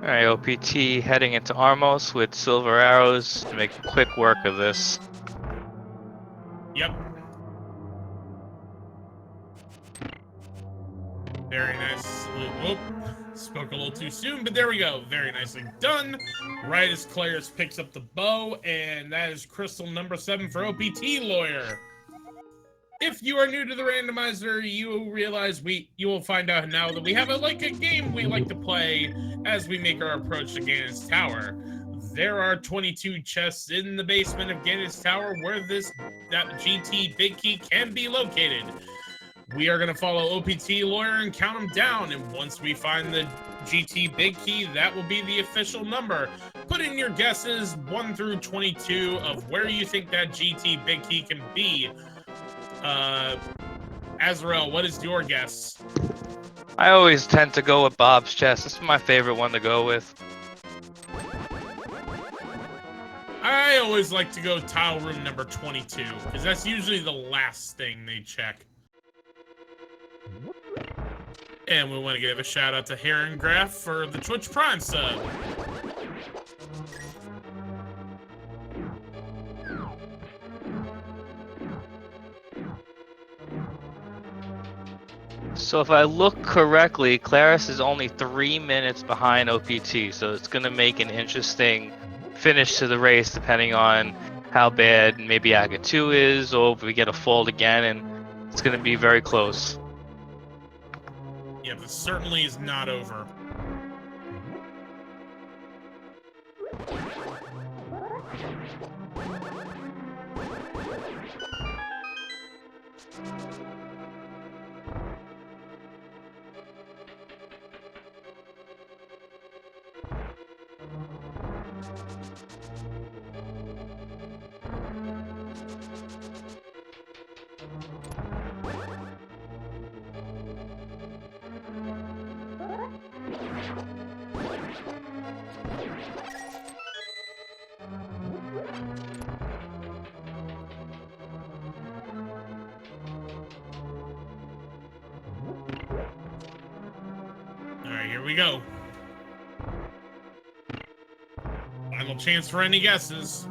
Alright, OPT heading into Armos with silver arrows to make quick work of this. Yep. Very nice. Whoop. Spoke a little too soon, but there we go. Very nicely done. Right as Claris picks up the bow, and that is crystal number 7 for OPTLawyer. If you are new to the randomizer, you realize you will find out now that we have a game we like to play as we make our approach to Ganon's Tower. There are 22 chests in the basement of Ganon's Tower where that GT Big Key can be located. We are going to follow OPTLawyer and count them down, and once we find the GT Big Key, that will be the official number. Put in your guesses 1 through 22 of where you think that GT Big Key can be. Azrael, what is your guess? I always tend to go with Bob's chest. This is my favorite one to go with. I always like to go tile room number 22, because that's usually the last thing they check. And we want to give a shout out to Heron Graph for the Twitch Prime sub. So if I look correctly, Claris is only 3 minutes behind OPT, so it's going to make an interesting finish to the race depending on how bad maybe Aga 2 is, or if we get a fold again, and it's going to be very close. Yeah, this certainly is not over. here we go. Final chance for any guesses.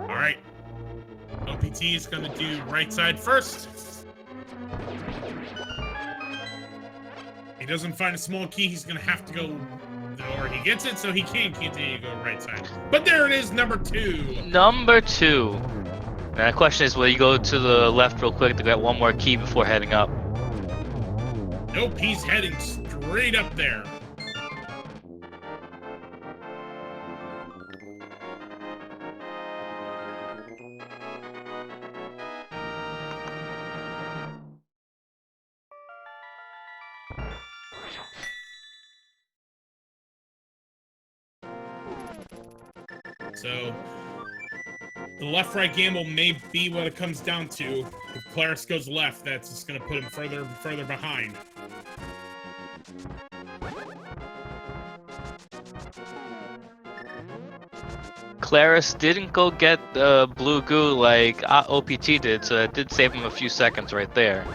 All right. OPT is going to do right side first. He doesn't find a small key, he's going to have to go, or he gets it, so he can continue to go right side. But there it is, number 2. Number 2. Now the question is, will you go to the left real quick to get one more key before heading up? Nope, he's heading straight up there. So, the left-right gamble may be what it comes down to. If Claris goes left, that's just going to put him further and further behind. Claris didn't go get the blue goo like OPT did, so that did save him a few seconds right there.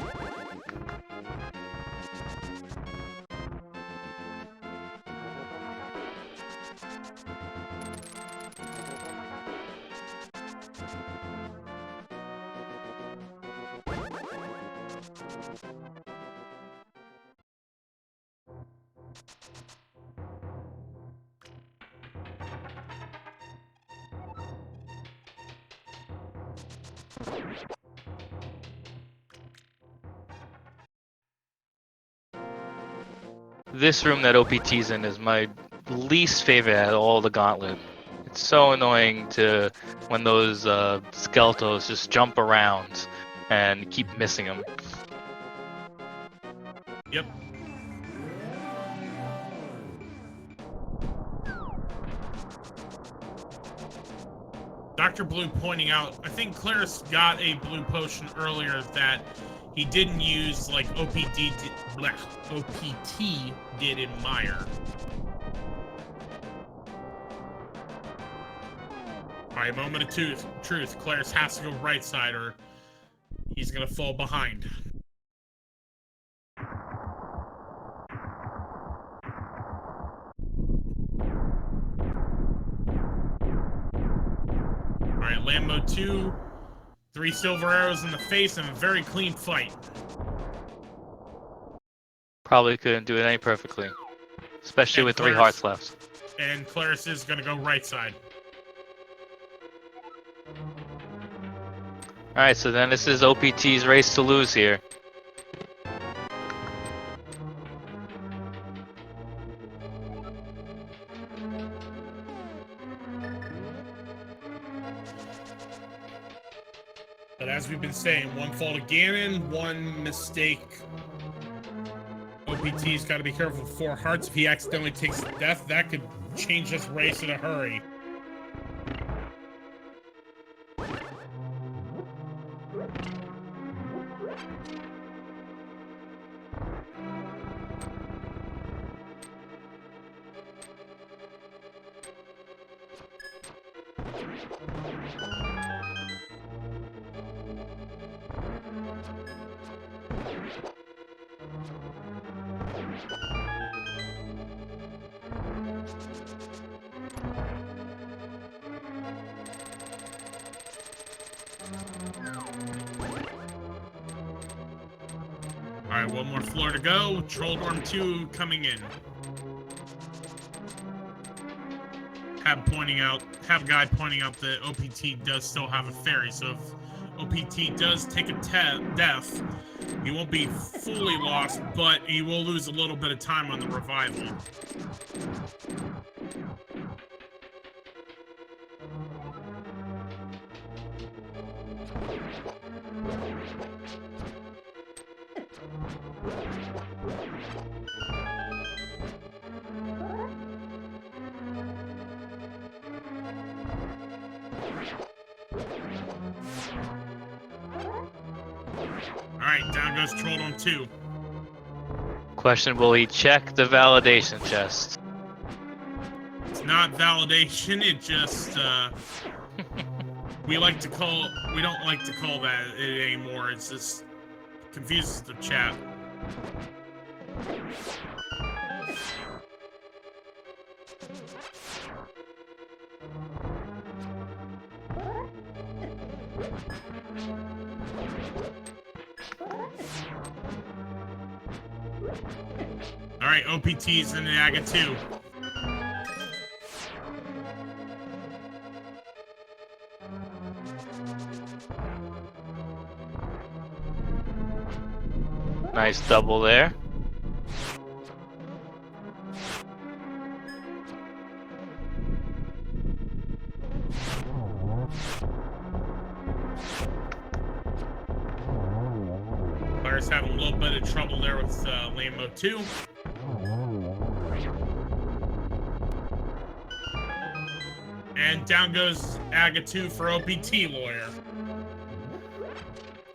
This room that OPT's in is my least favorite out of all the gauntlet. It's so annoying to when those Skeltos just jump around and keep missing them. Yep. Dr. Blue pointing out, I think Claris got a blue potion earlier that he didn't use like OPT did in Meyer. Alright, moment of truth. Claris has to go right side or he's gonna fall behind. Alright, land mode 2. 3 silver arrows in the face and a very clean fight. Probably couldn't do it any perfectly. Especially with 3 hearts left. And Claris is gonna go right side. Alright, so then this is OPT's race to lose here. But as we've been saying, one fall to Ganon, one mistake. OPT's got to be careful with 4 hearts. If he accidentally takes death, that could change this race in a hurry. Alright, one more floor to go. Troll Dorm 2 coming in. Have guy pointing out that OPT does still have a fairy, so if OPT does take a death, he won't be fully lost, but he will lose a little bit of time on the revival. Alright, down goes Trolldom 2. Question, will he check the validation chest? It's not validation, it just, we don't like to call that it anymore. It's just confuses the chat. Alright, OPT's in the AGA 2. Nice double there. Players having a little bit of trouble there with lane mode 2. And down goes AGA 2 for OPTLawyer.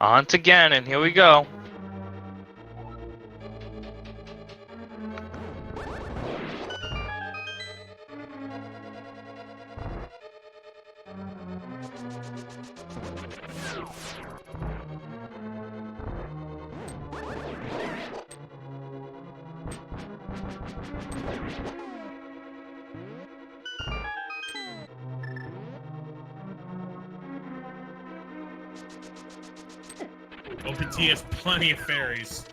On to Ganon, here we go. OPT has plenty of fairies.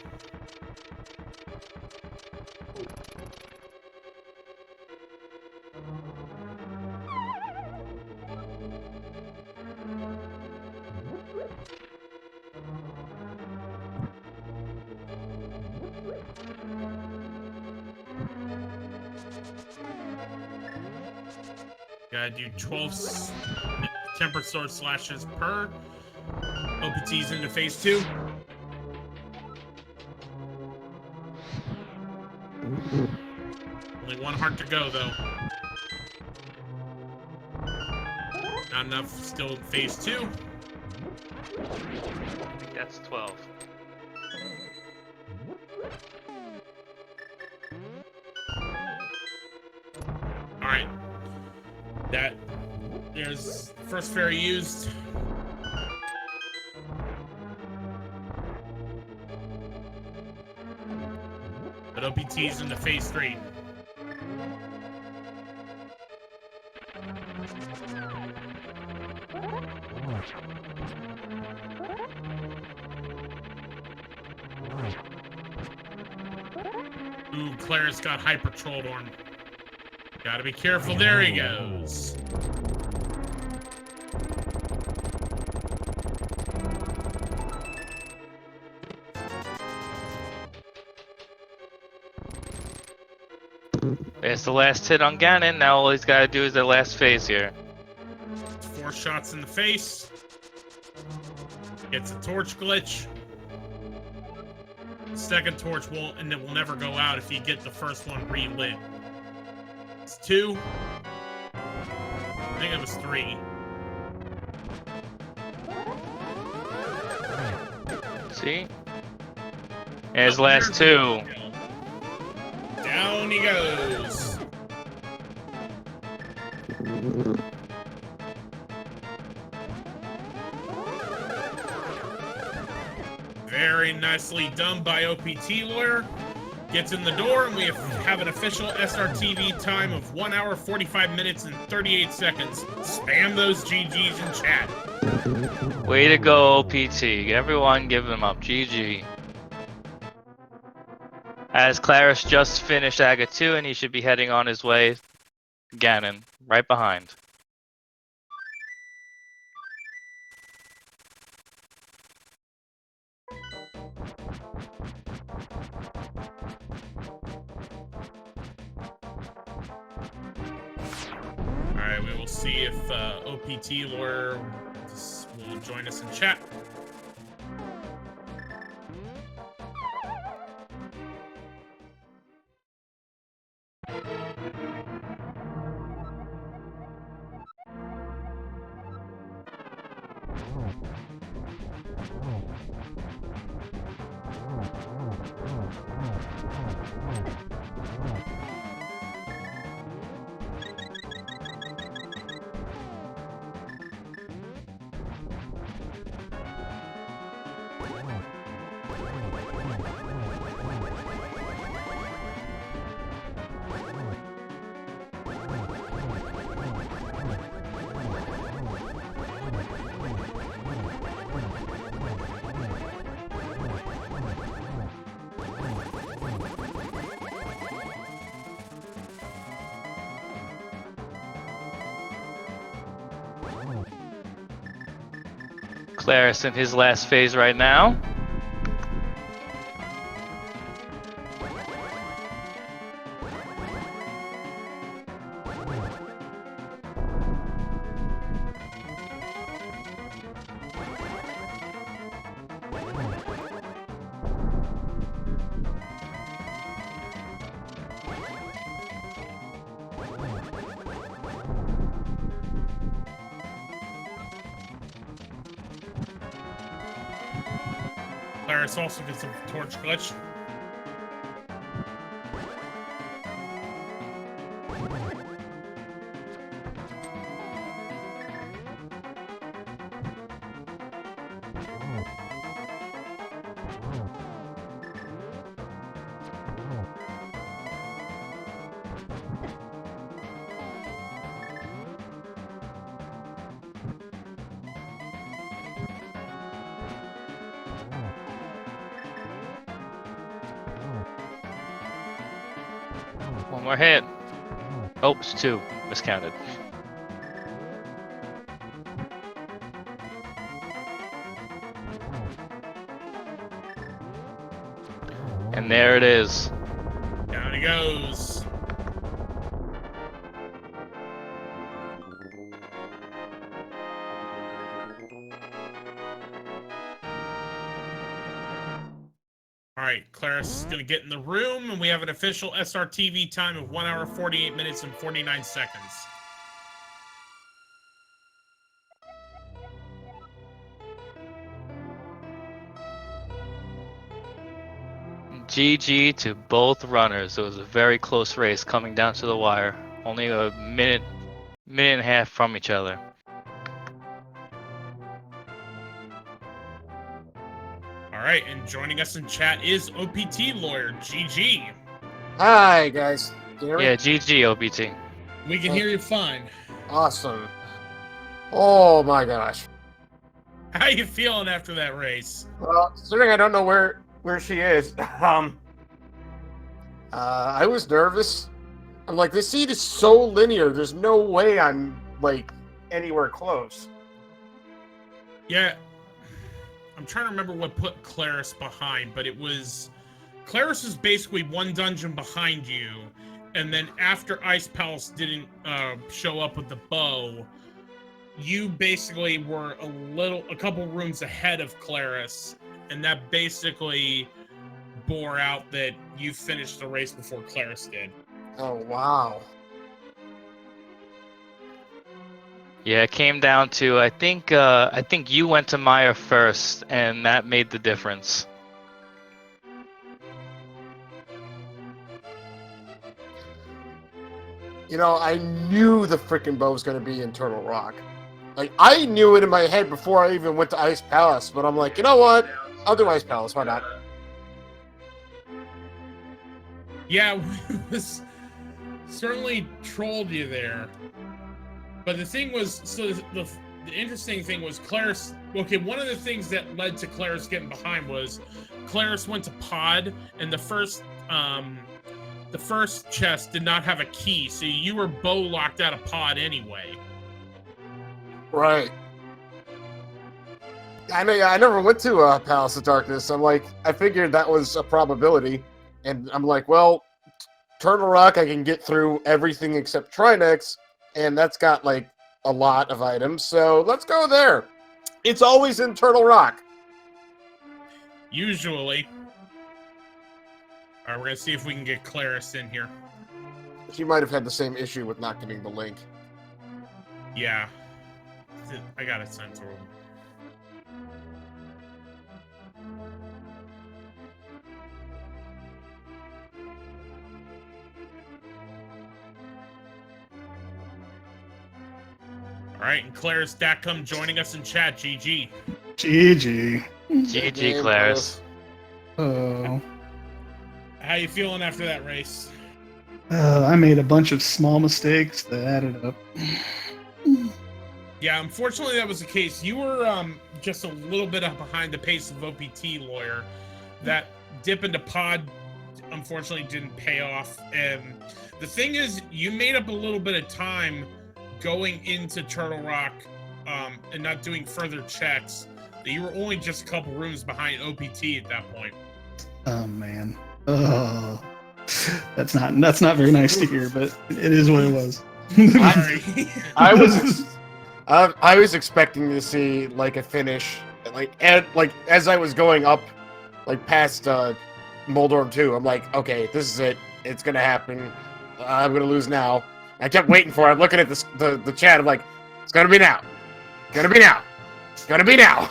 Gotta do 12 tempered sword slashes per. OPT's into phase 2. Only one heart to go, though. Not enough, still in phase 2. I think that's 12. Alright. There's the first fairy used. But OPT's into phase 3. Ooh, Clara's got Hyper Trolldom. Gotta be careful. There he goes. It's the last hit on Ganon. Now all he's got to do is the last phase here. 4 shots in the face. Gets a torch glitch. The second torch will never go out if you get the first one relit. It's 2. I think it was 3. See? And his last 2. Down he goes. Very nicely done by OPTLawyer. Gets in the door, and we have an official SRTV time of 1 hour, 45 minutes, and 38 seconds. Spam those GGs in chat. Way to go, OPT. Everyone give him up. GG. As Claris just finished AGA 2, and he should be heading on his way. Ganon, right behind. Alright, we will see if OPTLawyer will join us in chat. Claris in his last phase right now. Claris also gets a torch glitch. One more hit. Oh, it's 2. Miscounted. And there it is. Down he goes. All right, Claris is gonna get in the room, and we have an official SRTV time of 1 hour, 48 minutes, and 49 seconds. GG to both runners. It was a very close race coming down to the wire. Only a minute and a half from each other. All right, and joining us in chat is OPTLawyer, GG. Hi, guys. Can you hear me? Yeah, GG, OBT. We can hear you fine. Awesome. Oh my gosh. How you feeling after that race? Well, considering I don't know where she is, I was nervous. I'm like, this seed is so linear. There's no way I'm like anywhere close. Yeah, I'm trying to remember what put Claris behind, but it was Claris was basically one dungeon behind you, and then after Ice Palace didn't show up with the bow, you basically were a couple rooms ahead of Claris, and that basically bore out that you finished the race before Claris did. Oh wow. Yeah, it came down to I think you went to Maya first, and that made the difference. You know, I knew the freaking bow was going to be in Turtle Rock. Like, I knew it in my head before I even went to Ice Palace, but I'm like, you know what? I'll do Ice Palace. Why not? Yeah, we was certainly trolled you there. But the thing was, so the interesting thing was Claris. Okay, one of the things that led to Claris getting behind was Claris went to pod, and the first chest did not have a key, so you were bow locked out of pod anyway. Right. I know. I never went to Palace of Darkness. I'm like, I figured that was a probability, and I'm like, well, Turtle Rock, I can get through everything except Trinex, and that's got like a lot of items. So let's go there. It's always in Turtle Rock. Usually. All right, we're gonna see if we can get Claris in here. She might have had the same issue with not getting the link. Yeah. I got it sent to her. All right, and clarisdatcom joining us in chat. GG. GG. GG, Claris. Oh. How you feeling after that race? I made a bunch of small mistakes that added up. Yeah, unfortunately that was the case. You were just a little bit behind the pace of OPTLawyer. That dip into pod unfortunately didn't pay off. And the thing is, you made up a little bit of time going into Turtle Rock and not doing further checks. You were only just a couple rooms behind OPT at that point. Oh man. Oh, that's not very nice to hear, but it is what it was. Sorry. I was expecting to see like a finish, like as I was going up, like past Moldorm 2. I'm like, okay, this is it. It's gonna happen. I'm gonna lose now. I kept waiting for it. I'm looking at the chat. I'm like, it's gonna be now. It's gonna be now. It's gonna be now.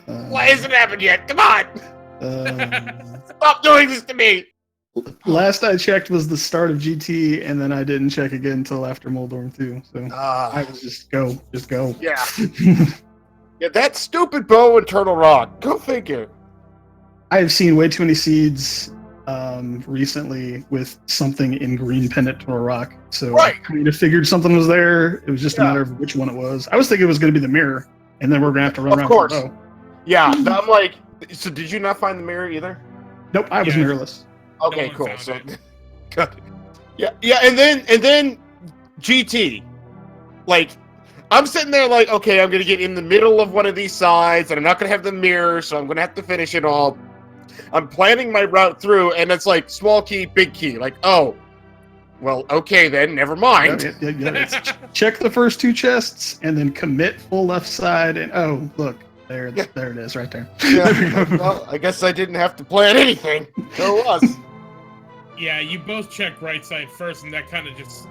Why hasn't it happened yet? Come on! Stop doing this to me! Last I checked was the start of GT, and then I didn't check again until after Moldorm 2. So I was just go. Yeah. Yeah, that stupid bow and Turtle Rock. Go figure. I have seen way too many seeds recently with something in green pendant to a rock. So Right. I kind of figured something was there. It was just a matter of which one it was. I was thinking it was going to be the mirror, and then we're going to have to run around. Of course. For the bow. Yeah, I'm like, so did you not find the mirror either? Nope, I was mirrorless. Okay, one cool. found So, it. good. Yeah, and then GT, like, I'm sitting there like, okay, I'm gonna get in the middle of one of these sides, and I'm not gonna have the mirror, so I'm gonna have to finish it all. I'm planning my route through, and it's like small key, big key. Like, oh, well, okay then, never mind. Yeah, check the first two chests, and then commit full left side, and oh, look, there it is, right there. Yeah, well, I guess I didn't have to plan anything. There it was. Yeah, you both checked right side first, and that kind of just...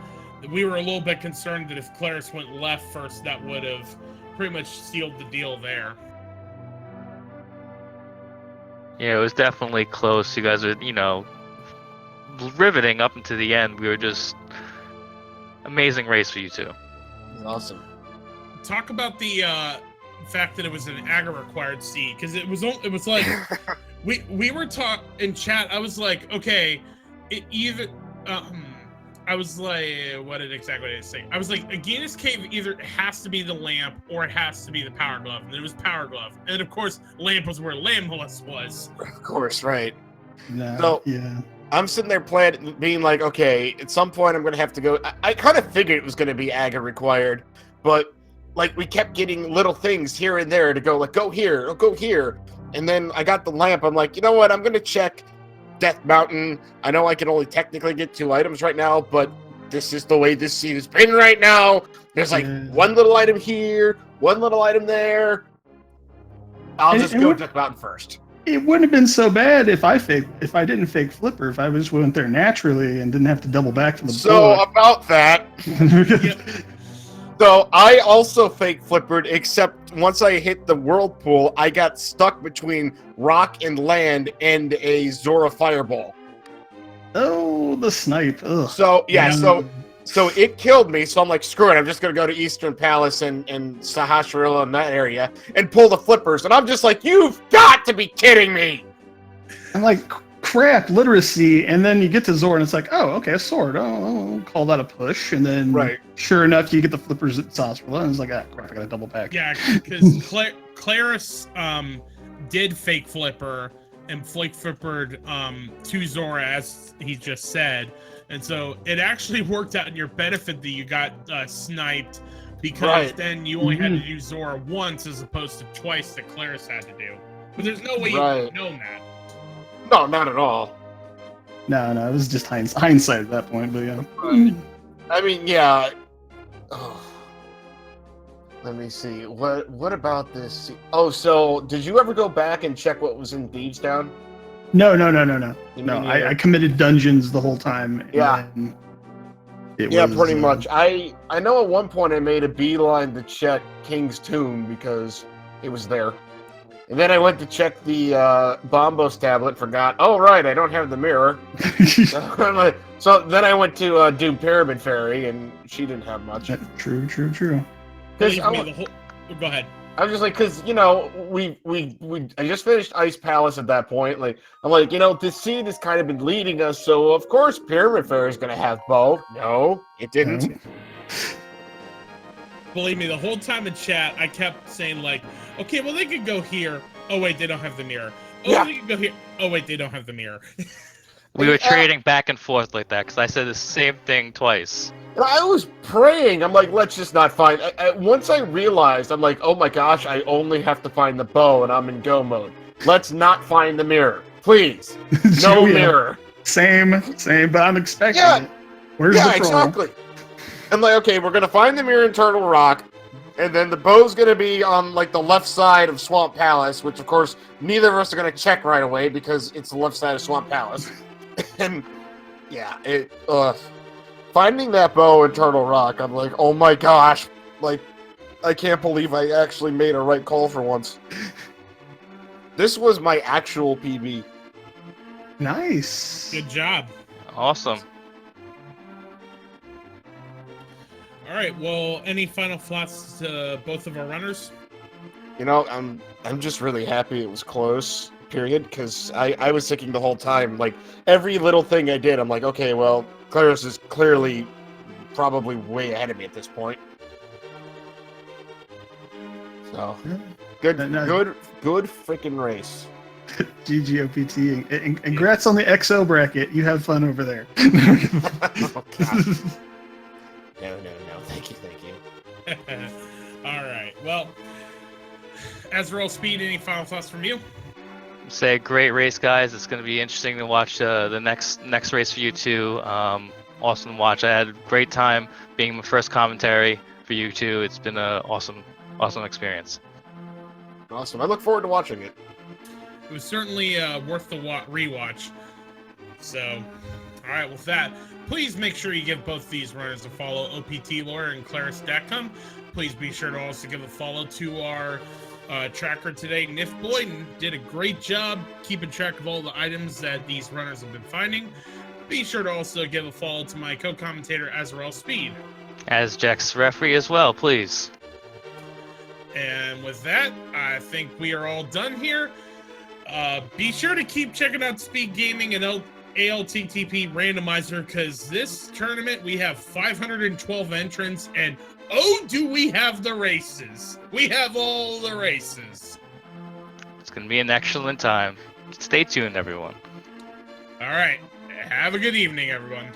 We were a little bit concerned that if Claris went left first, that would have pretty much sealed the deal there. Yeah, it was definitely close. You guys were, riveting up into the end. We were just amazing race for you two. Awesome. Talk about the fact that it was an aggro required seed, because it was like we were taught in chat. I was like, okay, it either I was like, what did I say? I was like, Aegina's Cave either has to be the lamp or it has to be the power glove, and it was power glove, and of course, lamp was where Lamulus was. Of course, right. No, So, yeah. I'm sitting there planning, being like, okay, at some point I'm going to have to go. I kind of figured it was going to be Aga required, but like we kept getting little things here and there to go, like, go here, go here. And then I got the lamp. I'm like, you know what? I'm going to check Death Mountain. I know I can only technically get 2 items right now, but this is the way this scene has been right now. There's like one little item here, one little item there. I'll just go Death Mountain first. It wouldn't have been so bad if I didn't fake Flipper, if I just went there naturally and didn't have to double back to the So about that. So I also fake flippered, except once I hit the whirlpool, I got stuck between rock and land and a Zora fireball. Oh, the snipe. Ugh. So yeah, so it killed me. So I'm like, screw it. I'm just gonna go to Eastern Palace and Sahasrarilla in that area and pull the flippers. And I'm just like, you've got to be kidding me. I'm like, crap, literacy, and then you get to Zora and it's like, oh, okay, a sword. Oh, I'll call that a push, and then sure enough, you get the flippers at Sahasrarilla, and it's like, ah, crap, I gotta double back. Yeah, because Claris did fake flipper and flippered to Zora, as he just said, and so it actually worked out in your benefit that you got sniped, because then you only had to do Zora once as opposed to twice that Claris had to do. But there's no way you would have known that. No, not at all. No, it was just hindsight at that point, but yeah. I mean, yeah. Oh. Let me see. What about this? Oh, so did you ever go back and check what was in Thieves Town? No. I committed dungeons the whole time. Yeah. Pretty much. I know at one point I made a beeline to check King's Tomb because it was there. And then I went to check the Bombos tablet, forgot, oh, right, I don't have the mirror. So then I went to Doom Pyramid Fairy, and she didn't have much. True. Go ahead. I was just like, because, I just finished Ice Palace at that point. Like, I'm like, this scene has kind of been leading us, so of course Pyramid Fairy is going to have bow. No, it didn't. Believe me, the whole time in chat, I kept saying, like, okay, well, they could go here. Oh, wait, they don't have the mirror. Oh, they could go here. Oh, wait, they don't have the mirror. We were trading back and forth like that, because I said the same thing twice. And I was praying. I'm like, let's just not find. Once I realized, I'm like, oh my gosh, I only have to find the bow, and I'm in go mode. Let's not find the mirror, please. No Oh, yeah. mirror. Same, but I'm expecting Yeah. it. Where's the troll? Exactly. I'm like, okay, we're gonna find the mirror in Turtle Rock, and then the bow's gonna be on like the left side of Swamp Palace, which of course neither of us are gonna check right away because it's the left side of Swamp Palace. And yeah, finding that bow in Turtle Rock, I'm like, oh my gosh, like I can't believe I actually made a right call for once. This was my actual PB. Nice. Good job. Awesome. All right. Well, any final thoughts to both of our runners? You know, I'm just really happy it was close, period, because I was thinking the whole time, like, every little thing I did, I'm like, okay, well, Claris is clearly probably way ahead of me at this point. So, good freaking race. GG OPT, and congrats on the XO bracket. You have fun over there. Oh, God. No. Thank you. All right. Well, Azrael Speed, any final thoughts from you? Say great race, guys. It's going to be interesting to watch the next race for you two. Awesome to watch. I had a great time being my first commentary for you two. It's been an awesome experience. Awesome. I look forward to watching it. It was certainly worth the rewatch. So, all right, with that, please make sure you give both these runners a follow, OPTLawyer and clarisdatcom. Please be sure to also give a follow to our tracker today, Nifboy, did a great job keeping track of all the items that these runners have been finding. Be sure to also give a follow to my co-commentator, Azrael Speed. As Jack's referee as well, please. And with that, I think we are all done here. Be sure to keep checking out Speed Gaming and ALTTP Randomizer, because this tournament we have 512 entrants, and oh, do we have the races! We have all the races. It's going to be an excellent time. Stay tuned, everyone. All right. Have a good evening, everyone.